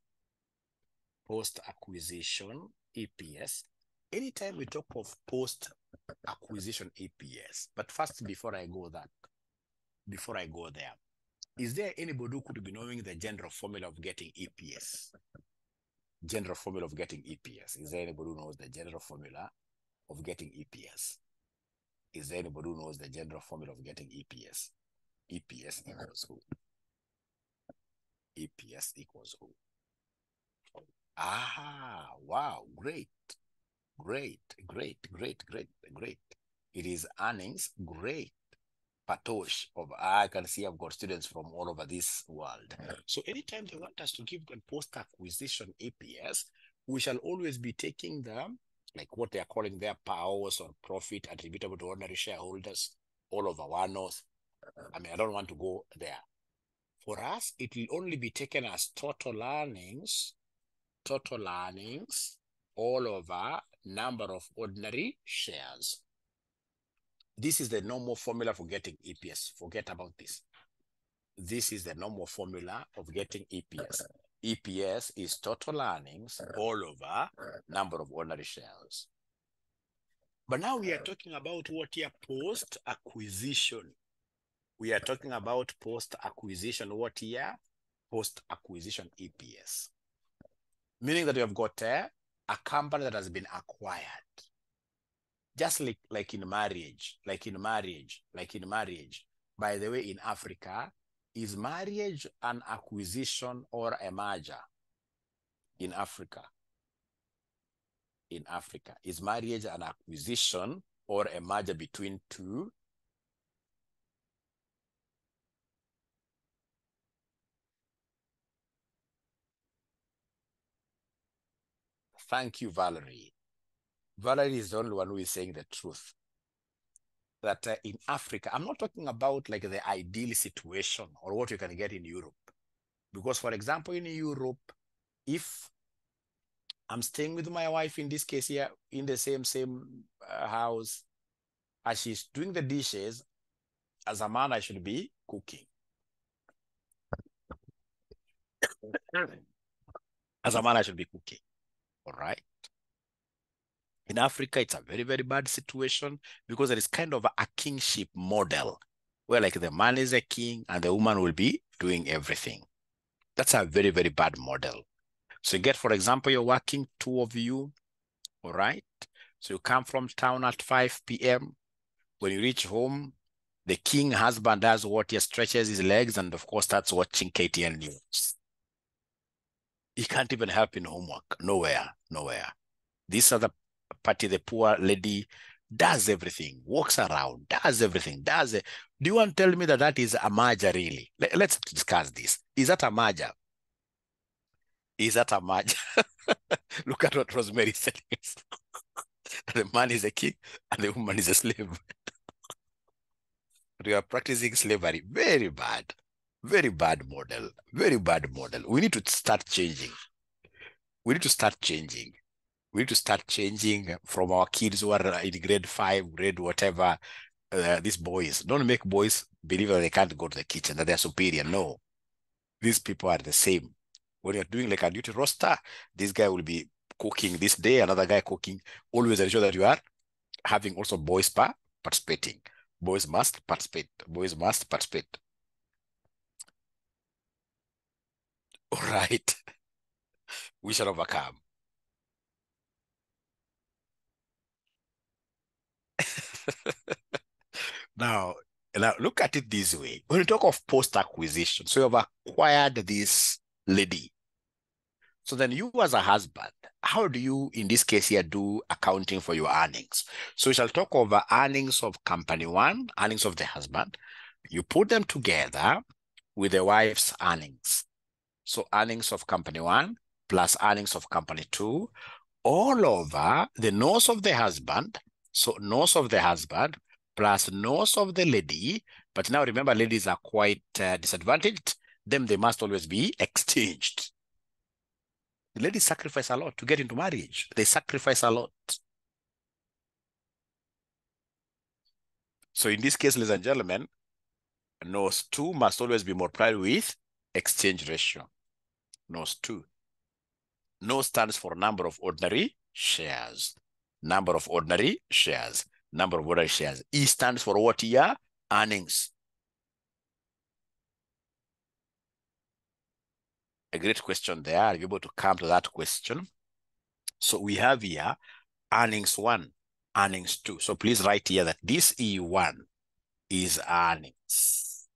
post-acquisition EPS, anytime we talk of post-acquisition EPS, but first, before I go there, is there anybody who could be knowing the general formula of getting EPS? General formula of getting EPS. Is there anybody who knows the general formula of getting EPS? Is there anybody who knows the general formula of getting EPS? EPS equals who? EPS equals who? Ah, wow, great. It is earnings, great. Patosh I can see I've got students from all over this world. So anytime they want us to give them post-acquisition EPS, we shall always be taking them, like what they are calling their powers or profit attributable to ordinary shareholders, all over one north. I don't want to go there. For us, it will only be taken as total earnings all over number of ordinary shares. This is the normal formula for getting EPS. Forget about this. This is the normal formula of getting EPS. EPS is total earnings all over number of ordinary shares. But now we are talking about what here? Post-acquisition. We are talking about post-acquisition. What here? Post-acquisition EPS. Meaning that you have got a company that has been acquired. Just like in marriage. By the way, in Africa, is marriage an acquisition or a merger? In Africa, is marriage an acquisition or a merger between two? Thank you, Valerie. Valerie is the only one who is saying the truth. That in Africa, I'm not talking about like the ideal situation or what you can get in Europe. Because, for example, in Europe, if I'm staying with my wife, in this case here, in the same house, as she's doing the dishes, as a man, I should be cooking. As a man, I should be cooking. All right. In Africa, it's a very, very bad situation because there is kind of a kingship model where like the man is a king and the woman will be doing everything. That's a very, very bad model. So you get, for example, you're working, two of you, all right? So you come from town at 5 p.m. When you reach home, the king husband does what? He stretches his legs and of course starts watching KTN news. He can't even help in homework. Nowhere. This other party, the poor lady, does everything, walks around, does everything, does it. Do you want to tell me that that is a merger really? Let's discuss this. Is that a merger? Is that a merger? Look at what Rosemary said. The man is a king and the woman is a slave. We are practicing slavery. Very bad. Very bad model. Very bad model. We need to start changing. We need to start changing. We need to start changing from our kids who are in grade 5, grade whatever. These boys. Don't make boys believe that they can't go to the kitchen, that they're superior. No. These people are the same. When you're doing like a duty roster, this guy will be cooking this day, another guy cooking. Always ensure that you are having also boys participating. Boys must participate. Boys must participate. All right. We shall overcome. Now look at it this way. When you talk of post-acquisition, so you have acquired this lady. So then you as a husband, how do you, in this case here, do accounting for your earnings? So we shall talk over earnings of company one, earnings of the husband. You put them together with the wife's earnings. So earnings of company one plus earnings of company two, all over the nose of the husband. So nose of the husband plus nose of the lady. But now remember, ladies are quite disadvantaged. Them, they must always be exchanged. The ladies sacrifice a lot to get into marriage. They sacrifice a lot. So in this case, ladies and gentlemen, nose 2 must always be multiplied with exchange ratio. Nose 2. No stands for number of ordinary shares. Number of ordinary shares. Number of ordinary shares. E stands for what here? Earnings. A great question there. Are you able to come to that question? So we have here earnings 1, earnings 2. So please write here that this E1 is earnings.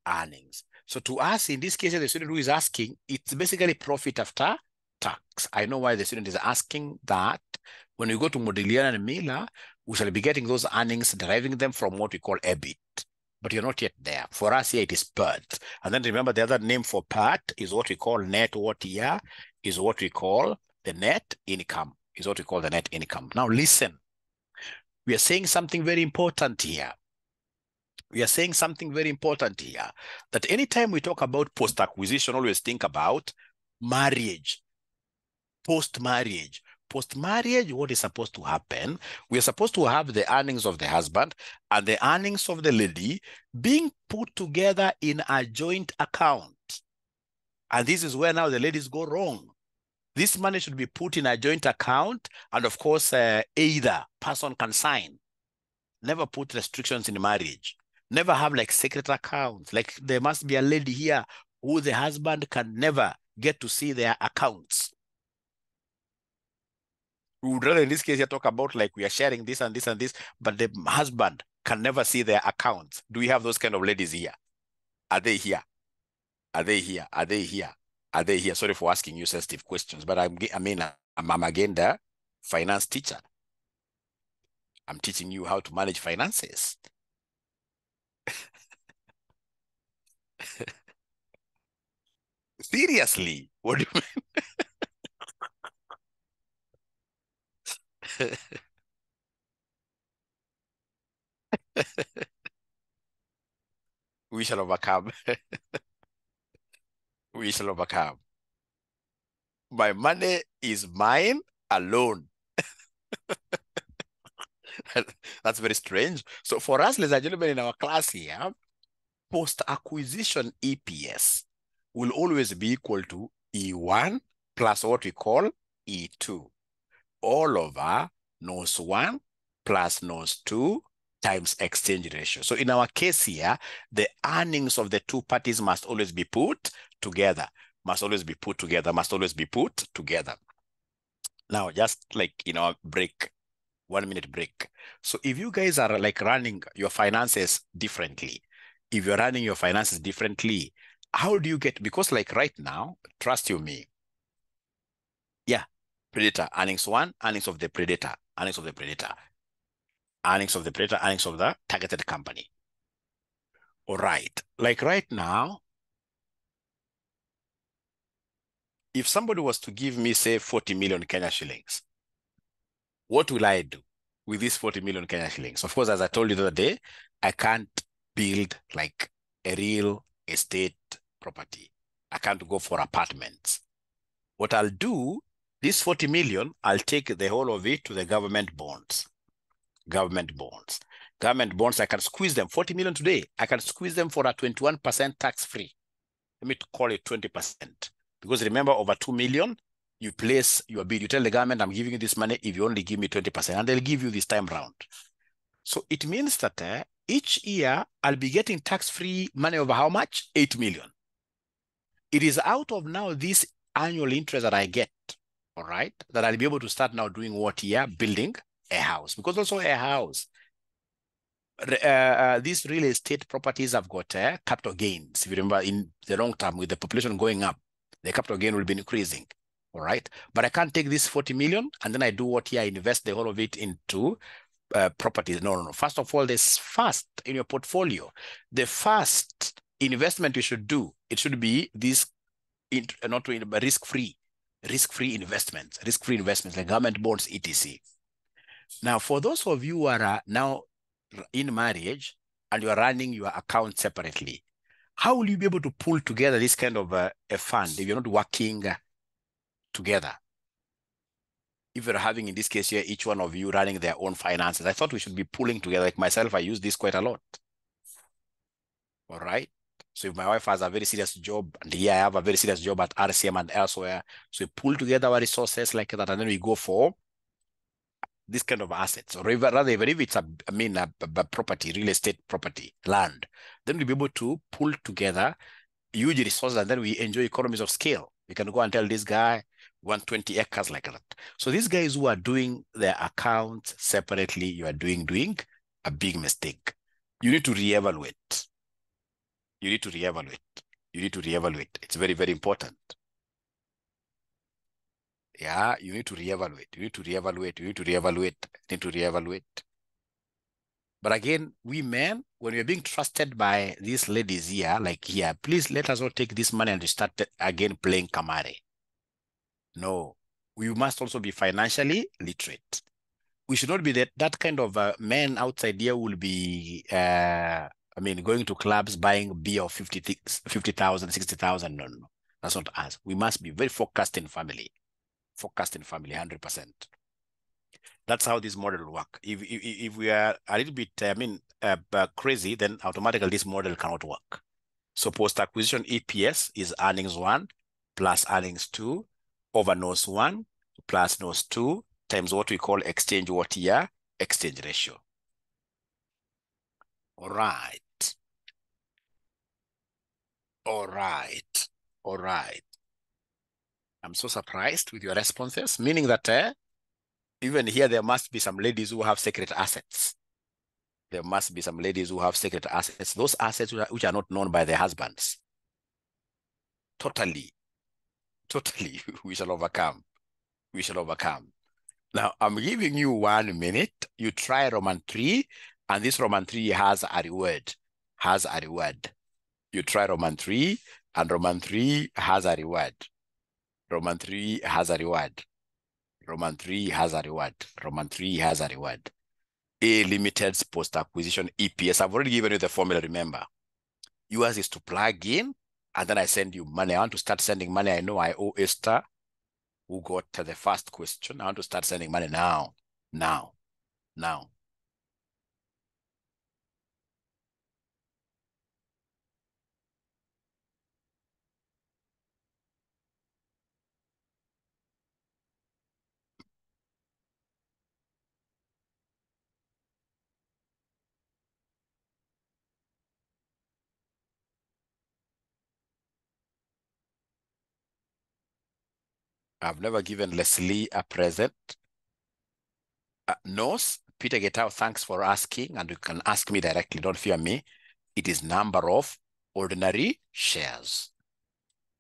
Earnings. So to us, in this case, the student who is asking, it's basically profit after tax. I know why the student is asking that. When we go to Modigliani and Miller, we shall be getting those earnings, deriving them from what we call EBIT. But you're not yet there. For us here, it is PAT. And then remember, the other name for PAT is what we call net. What here is what we call the net income. Is what we call the net income. Now listen, we are saying something very important here. We are saying something very important here, that anytime we talk about post-acquisition, always think about marriage, post-marriage. Post-marriage, what is supposed to happen? We are supposed to have the earnings of the husband and the earnings of the lady being put together in a joint account. And this is where now the ladies go wrong. This money should be put in a joint account, and of course, either person can sign. Never put restrictions in marriage. Never have like secret accounts. Like there must be a lady here who the husband can never get to see their accounts. We would rather in this case here talk about like we are sharing this and this and this, but the husband can never see their accounts. Do we have those kind of ladies here? Are they here? Are they here? Are they here? Are they here? Sorry for asking you sensitive questions, but I'm again the finance teacher. I'm teaching you how to manage finances. Seriously, what do you mean? We shall overcome. We shall overcome. My money is mine alone. That's very strange. So for us, ladies and gentlemen, in our class here, post-acquisition EPS will always be equal to E1 plus what we call E2, all over nos 1 plus nos 2 times exchange ratio. So in our case here, the earnings of the two parties must always be put together, must always be put together, must always be put together. Now, just like in our break, 1 minute break. So if you guys are like running your finances differently, if you're running your finances differently, how do you get, because like right now, trust you me, yeah, predator, earnings 1, earnings of the predator, earnings of the predator, earnings of the predator, earnings of the targeted company. All right, like right now, if somebody was to give me, say, 40 million Kenya shillings, what will I do with these 40 million Kenya shillings? Of course, as I told you the other day, I can't build like a real estate property. I can't go for apartments. What I'll do, this 40 million, I'll take the whole of it to the government bonds. Government bonds. Government bonds, I can squeeze them. 40 million today, I can squeeze them for a 21% tax-free. Let me call it 20%. Because remember, over 2 million, you place your bid. You tell the government, I'm giving you this money if you only give me 20%, and they'll give you this time round. So it means that each year, I'll be getting tax-free money over how much? 8 million. It is out of now this annual interest that I get, all right, that I'll be able to start now doing what here? Building a house. Because also a house, these real estate properties have got capital gains. If you remember, in the long term, with the population going up, the capital gain will be increasing, all right? But I can't take this 40 million and then I do what here? I invest the whole of it into properties. No. First of all, this first in your portfolio, the first investment you should do, it should be this, not risk-free investments like government bonds, etc. Now, for those of you who are now in marriage and you are running your account separately, how will you be able to pull together this kind of a fund if you're not working together? If you're having, in this case here, each one of you running their own finances, I thought we should be pulling together. Like myself, I use this quite a lot. All right. So if my wife has a very serious job and here I have a very serious job at RCM and elsewhere, so we pull together our resources like that, and then we go for this kind of assets, or rather, even if it's a property, real estate property, land, then we'll be able to pull together huge resources, and then we enjoy economies of scale. We can go and tell this guy, 120 acres like that. So these guys who are doing their accounts separately, you are doing a big mistake. You need to reevaluate. You need to reevaluate. You need to reevaluate. It's very, very important. Yeah, you need to reevaluate. You need to reevaluate. You need to reevaluate. You need to reevaluate. But again, we men, when we're being trusted by these ladies here, like here, please let us not take this money and start again playing Kamare. No, we must also be financially literate. We should not be that kind of men outside here will be, going to clubs, buying beer of 50,000, 60,000. No. That's not us. We must be very focused in family. Forecasting family, 100%. That's how this model will work. If we are a little bit, crazy, then automatically this model cannot work. So post-acquisition EPS is earnings 1 plus earnings 2 over nose 1 plus nose 2 times what we call exchange ratio. All right. All right. All right. I'm so surprised with your responses, meaning that even here there must be some ladies who have secret assets. There must be some ladies who have secret assets. Those assets which are not known by their husbands. Totally. We shall overcome. We shall overcome. Now, I'm giving you 1 minute. You try Roman 3, and this Roman 3 has a reward. You try Roman 3, and Roman 3 has a reward. Roman 3 has a reward. Roman 3 has a reward. Roman 3 has a reward. A limited post-acquisition EPS. I've already given you the formula, remember. Yours is to plug in, and then I send you money. I want to start sending money. I know I owe Esther, who got the first question. I want to start sending money now. I've never given Leslie a present. Nose, Peter Getao, thanks for asking, and you can ask me directly. Don't fear me. It is number of ordinary shares.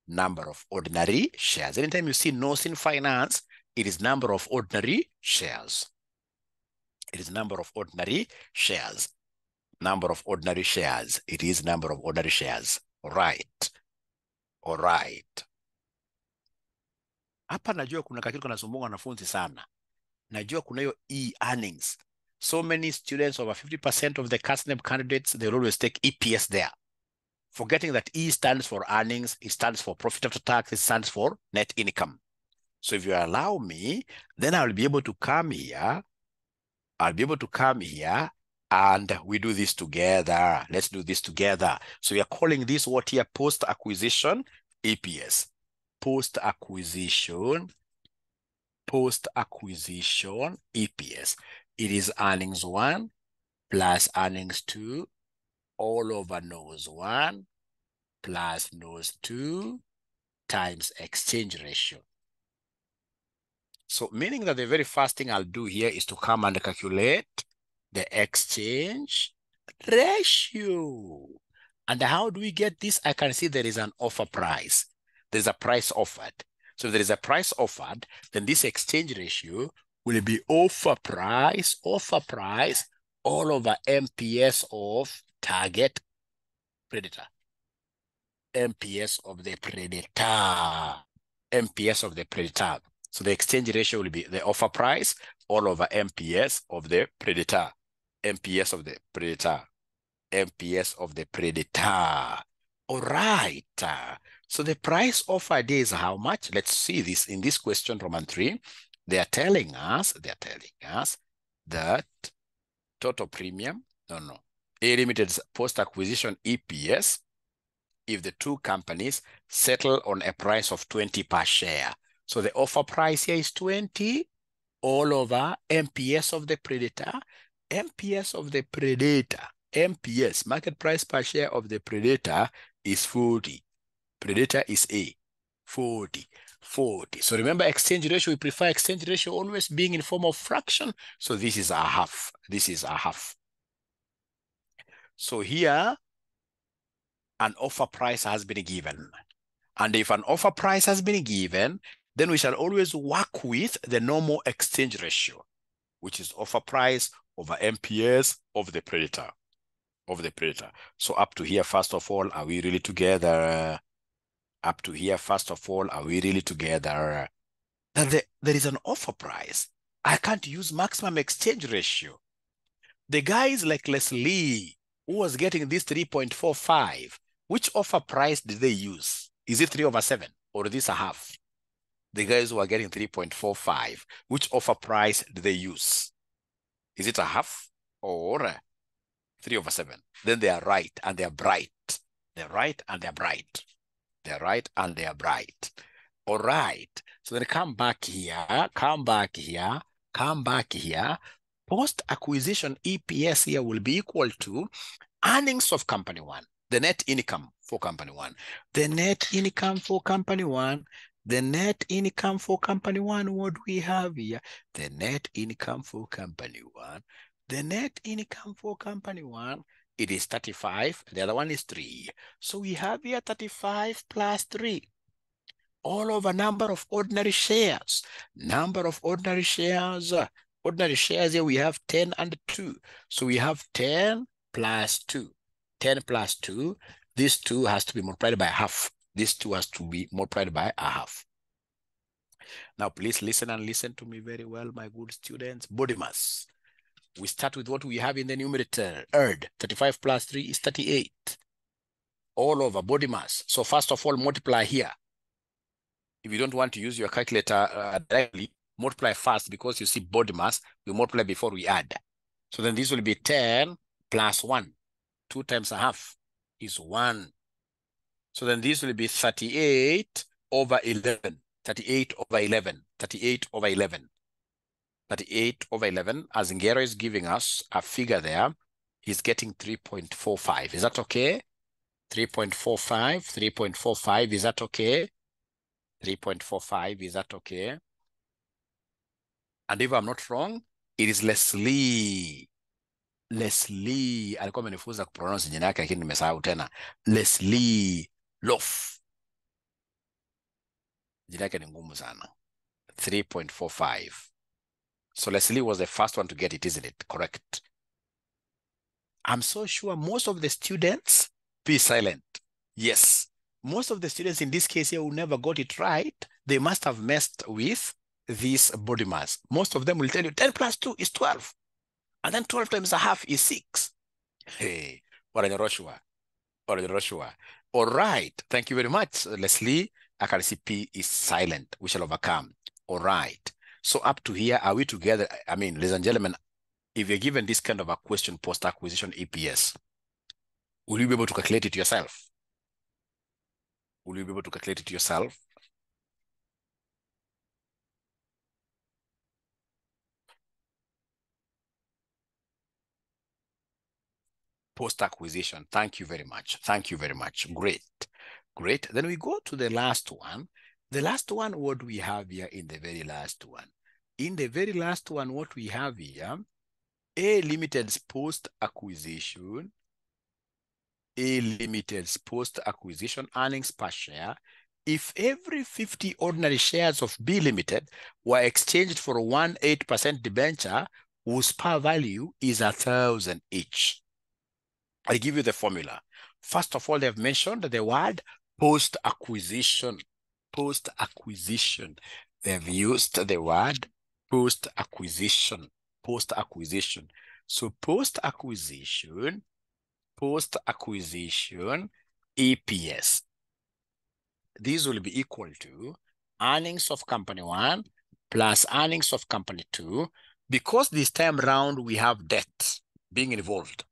Number of ordinary shares. Anytime you see nose in finance, it is number of ordinary shares. It is number of ordinary shares. Number of ordinary shares. It is number of ordinary shares. All right. All right. Hapa najua kuna kakitu kanasumbua wanafunzi sana. Najua kuna hiyo earnings. So many students, over 50% of the CASNEB candidates, they always take EPS there. Forgetting that E stands for earnings, it stands for profit after tax, it stands for net income. So if you allow me, then I'll be able to come here. And we do this together. Let's do this together. So we are calling this what here? Post-acquisition EPS. Post-acquisition EPS. It is earnings 1 plus earnings 2 all over nose 1 plus nose 2 times exchange ratio. So meaning that the very first thing I'll do here is to come and calculate the exchange ratio. And how do we get this? I can see there is an offer price. There's a price offered. So if there is a price offered, then this exchange ratio will be offer price all over MPS of target predator. MPS of the predator. So the exchange ratio will be the offer price all over MPS of the predator. MPS of the predator. All right. So the price offered is how much? Let's see this in this question, Roman 3. They are telling us that total premium, A Limited's post-acquisition EPS, if the two companies settle on a price of 20 per share. So the offer price here is 20 all over MPS of the predator. MPS, market price per share of the predator, is 40. Predator is A, 40. So remember exchange ratio, we prefer exchange ratio always being in form of fraction. So this is a half. So here, an offer price has been given. And if an offer price has been given, then we shall always work with the normal exchange ratio, which is offer price over MPS of the predator. So up to here, first of all, are we really together? That there is an offer price. I can't use maximum exchange ratio. The guys like Leslie, who was getting this 3.45, which offer price did they use? Is it 3/7 or this a half? the guys who are getting 3.45, which offer price do they use? Is it a half or 3/7? Then they are right and they are bright. They're right and they're bright. They're right and they're bright. All right. So then come back here, come back here, come back here. Post-acquisition EPS here will be equal to earnings of company one, the net income for company one, the net income for company one, the net income for company one. What do we have here? The net income for company one, the net income for company one. It is 35. The other one is 3. So we have here 35 plus 3 all over number of ordinary shares. Number of ordinary shares. Ordinary shares here we have 10 and 2. So we have 10 plus 2. 10 plus 2. This 2 has to be multiplied by half. This 2 has to be multiplied by a half. Now please listen and listen to me very well, my good students. Body mass. We start with what we have in the numerator. 35 plus 3 is 38. All over body mass. So first of all, multiply here. If you don't want to use your calculator directly, multiply first, because you see body mass, we multiply before we add. So then this will be 10 plus 1. 2 times a half is 1. So then this will be 38 over 11. 38 over 11. 38 over 11. 38 over 11. As Ngero is giving us a figure there, he's getting 3.45. Is that okay? 3.45. 3.45. Is that okay? 3.45, is that okay? And if I'm not wrong, it is Leslie. Leslie, alikuwa amenifunza kupronounce jina yake lakini nimesahau tena. Leslie Loaf. Jina yake ni ngumu sana. 3.45. So Leslie was the first one to get it, isn't it? Correct. I'm so sure most of the students, be silent. Yes. Most of the students in this case here who never got it right, they must have messed with this body mass. Most of them will tell you 10 plus 2 is 12. And then 12 times a half is 6. Hey, what are Joshua? All right. Thank you very much, Leslie. I can see P is silent. We shall overcome. All right. So up to here, are we together? I mean, ladies and gentlemen, if you're given this kind of a question post-acquisition EPS, will you be able to calculate it yourself? Will you be able to calculate it yourself? Post-acquisition. Thank you very much. Thank you very much. Great. Great. Then we go to the last one. The last one, what do we have here in the very last one? In the very last one, what we have here, A Limited's post-acquisition, A Limited's post-acquisition earnings per share, if every 50 ordinary shares of B Limited were exchanged for 1/8% debenture, whose par value is 1,000 each. I give you the formula. First of all, they've mentioned the word post-acquisition. Post-acquisition. They've used the word post-acquisition. Post-acquisition. So post-acquisition EPS. These will be equal to earnings of company one plus earnings of company two. Because this time round we have debt being involved,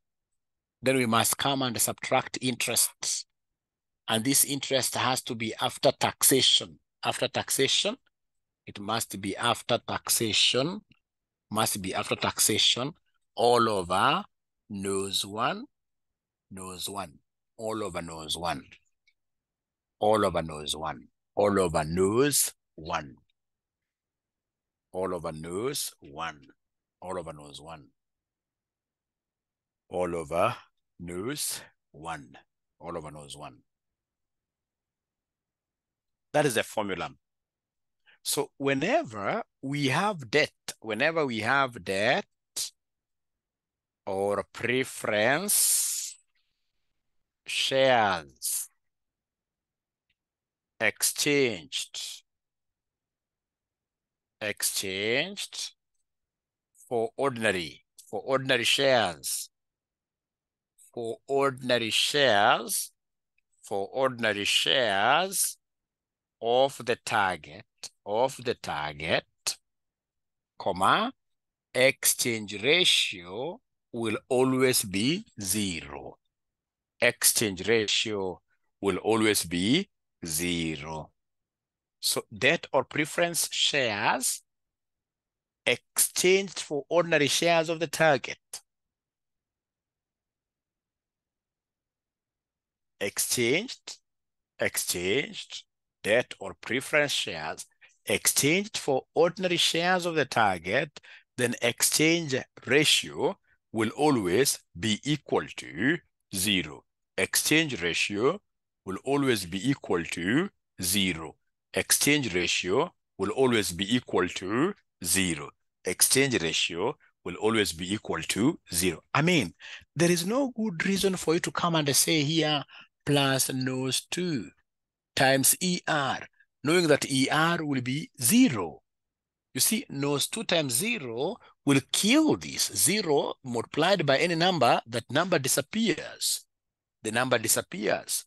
then we must come and subtract interest. And this interest has to be after taxation. After taxation, it must be after taxation. Must be after taxation. All over nose one. All over nose one. All over nose one. All over nose one. All over nose one. All over nose one. All over nose one. All over nose one. That is the formula. So whenever we have debt or preference shares exchanged for ordinary shares of the target of the target, comma, exchange ratio will always be 0. Exchange ratio will always be 0. So debt or preference shares exchanged for ordinary shares of the target. Exchanged, debt or preference shares exchanged for ordinary shares of the target, then exchange ratio will always be equal to 0. Exchange ratio will always be equal to 0. Exchange ratio will always be equal to 0. Exchange ratio will always be equal to 0. I mean, there is no good reason for you to come and say here plus nose 2 times ER, knowing that ER will be 0. You see, nose 2 times 0 will kill this. 0 multiplied by any number, that number disappears. The number disappears.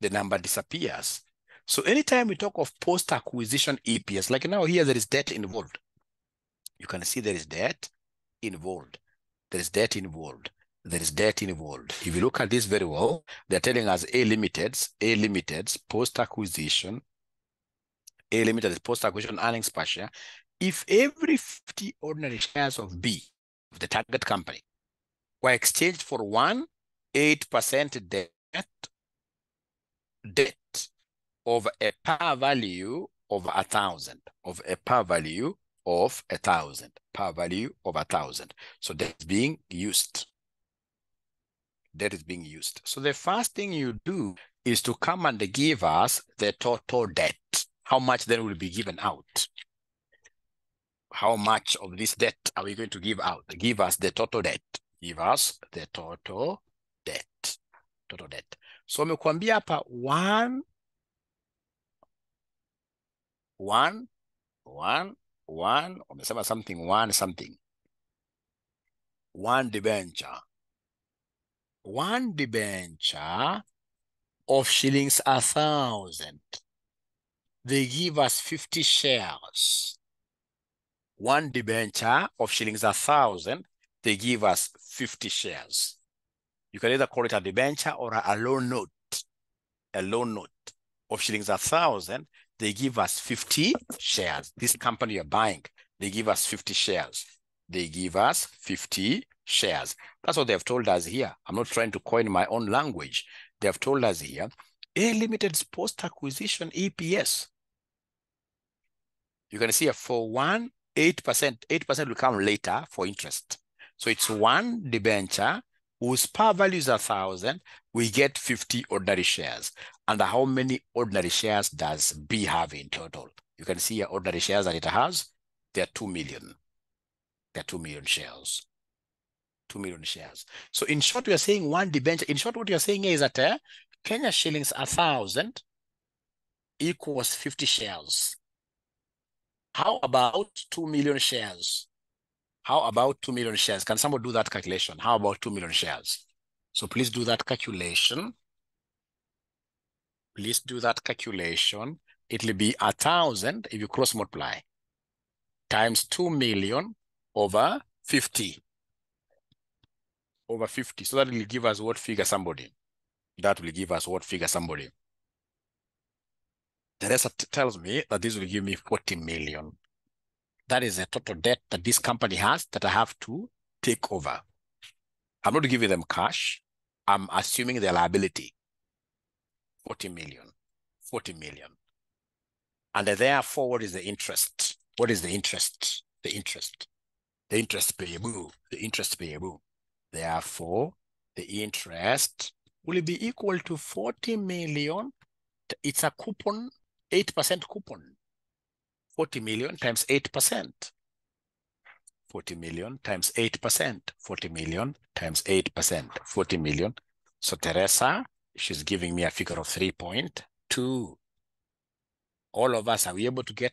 The number disappears. So anytime we talk of post-acquisition EPS, like now here there is debt involved. You can see there is debt involved. There is debt involved. There is debt involved. If you look at this very well, they're telling us A limited's post-acquisition, A limited's post-acquisition earnings per share. If every 50 ordinary shares of B, of the target company, were exchanged for 8% debt of a par value of 1,000, of a par value of 1,000, par value of 1,000. So that's being used. That is being used. So the first thing you do is to come and give us the total debt. How much then will be given out? How much of this debt are we going to give out? Give us the total debt. Give us the total debt. Total debt. So wamekuambia hapa wamesema something. One debenture. One debenture of shillings 1,000. They give us 50 shares. One debenture of shillings 1,000, they give us 50 shares. You can either call it a debenture or a loan note. A loan note of shillings 1,000, they give us 50 shares. This company you're buying, they give us 50 shares. They give us 50 shares. That's what they have told us here. I'm not trying to coin my own language. They have told us here, A Limited's post-acquisition EPS. You can see here for 8%. 8% will come later for interest. So it's one debenture whose par value is 1,000. We get 50 ordinary shares. And how many ordinary shares does B have in total? You can see here ordinary shares that it has. There are 2 million. There are 2 million shares. 2 million shares. So in short, we are saying one debenture. In short, what you're saying is that Kenya shillings 1,000 equals 50 shares. How about 2 million shares? How about 2 million shares? Can someone do that calculation? How about 2 million shares? So please do that calculation. Please do that calculation. It will be 1,000 if you cross multiply times 2 million over 50. Over 50. So that will give us what figure, somebody? That will give us what figure, somebody? The rest tells me that this will give me 40 million. That is the total debt that this company has that I have to take over. I'm not giving them cash. I'm assuming their liability. 40 million. 40 million. And therefore, what is the interest? What is the interest? The interest. The interest payable. The interest payable. Therefore, the interest will be equal to 40 million. It's a coupon, 8% coupon. 40 million times 8%. 40 million times 8%. 40 million times 8%. 40 million. So Teresa, she's giving me a figure of 3.2. All of us, are we able to get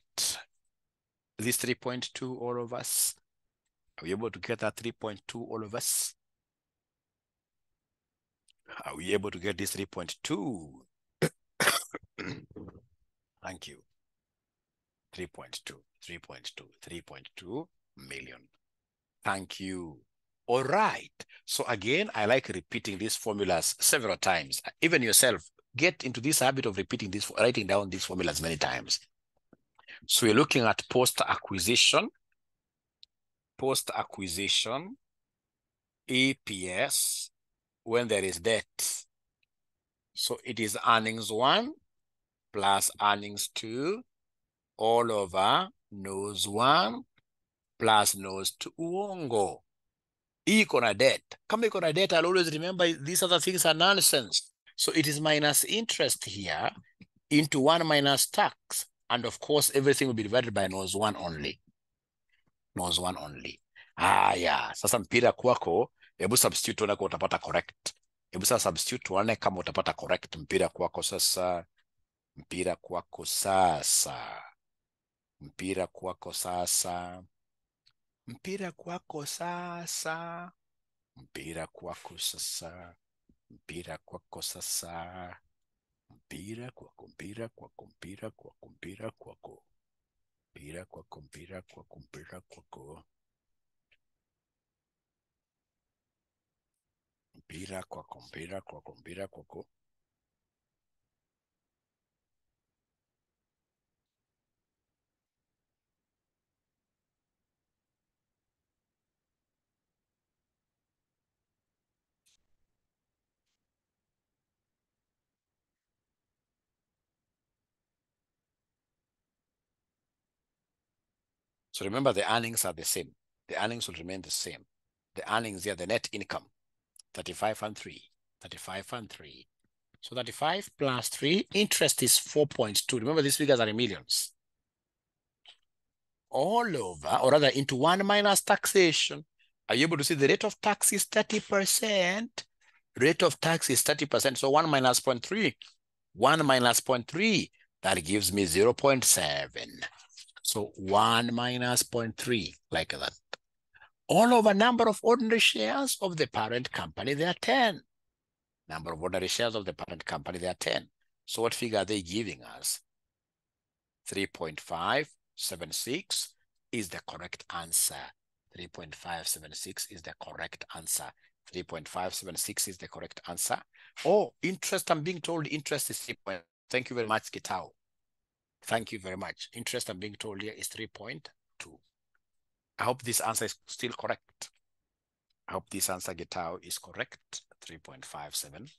this 3.2, all of us? Are we able to get that 3.2, all of us? Are we able to get this 3.2? Thank you. 3.2 million. Thank you. All right. So again, I like repeating these formulas several times. Even yourself, get into this habit of repeating this, writing down these formulas many times. So we're looking at post-acquisition EPS when there is debt. So it is earnings 1 plus earnings 2 all over nose 1 plus nose 2 uongo. Iko na debt. Kama iko na debt, I'll always remember these other things are nonsense. So it is minus interest here into 1 minus tax. And of course, everything will be divided by nose 1 only. Nose 1 only. Yeah. Sasa mpira kwako, hebu substitute tuone kwa utapata correct. Hebu sasa substitute tuone kama utapata correct mpira kwako sasa. Mpira kwako sasa. Mpira kwako sasa. Mpira kwako sasa. Mpira kwako sasa. Mpira kwako sasa. Mpira kwako, mpira kwako, mpira kwako, mpira kwako. Mpira kwako, mpira kwako, mpira kwako. Mpira kwako, mpira kwako, mpira kwako. So remember, the earnings are the same. The earnings will remain the same. The earnings here, the net income, 35 and 3. 35 and 3. So 35 plus 3, interest is 4.2. Remember, these figures are in millions. All over, or rather into 1 minus taxation. Are you able to see the rate of tax is 30%? Rate of tax is 30%. So 1 minus 0.3. 1 minus 0.3. That gives me 0.7. So 1 minus 0.3, like that. All over number of ordinary shares of the parent company, they are 10. Number of ordinary shares of the parent company, they are 10. So what figure are they giving us? 3.576 is the correct answer. 3.576 is the correct answer. 3.576 is the correct answer. Oh, interest, I'm being told interest is 3. Thank you very much, Gitao. Thank you very much. Interest, I'm being told here, is 3.2. I hope this answer is still correct. I hope this answer, Gitao, is correct. 3.57.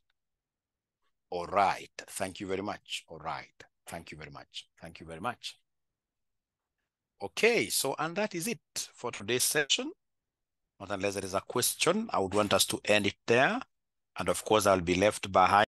All right. Thank you very much. All right. Thank you very much. Thank you very much. Okay, so and that is it for today's session. Not unless there is a question, I would want us to end it there. And of course, I'll be left behind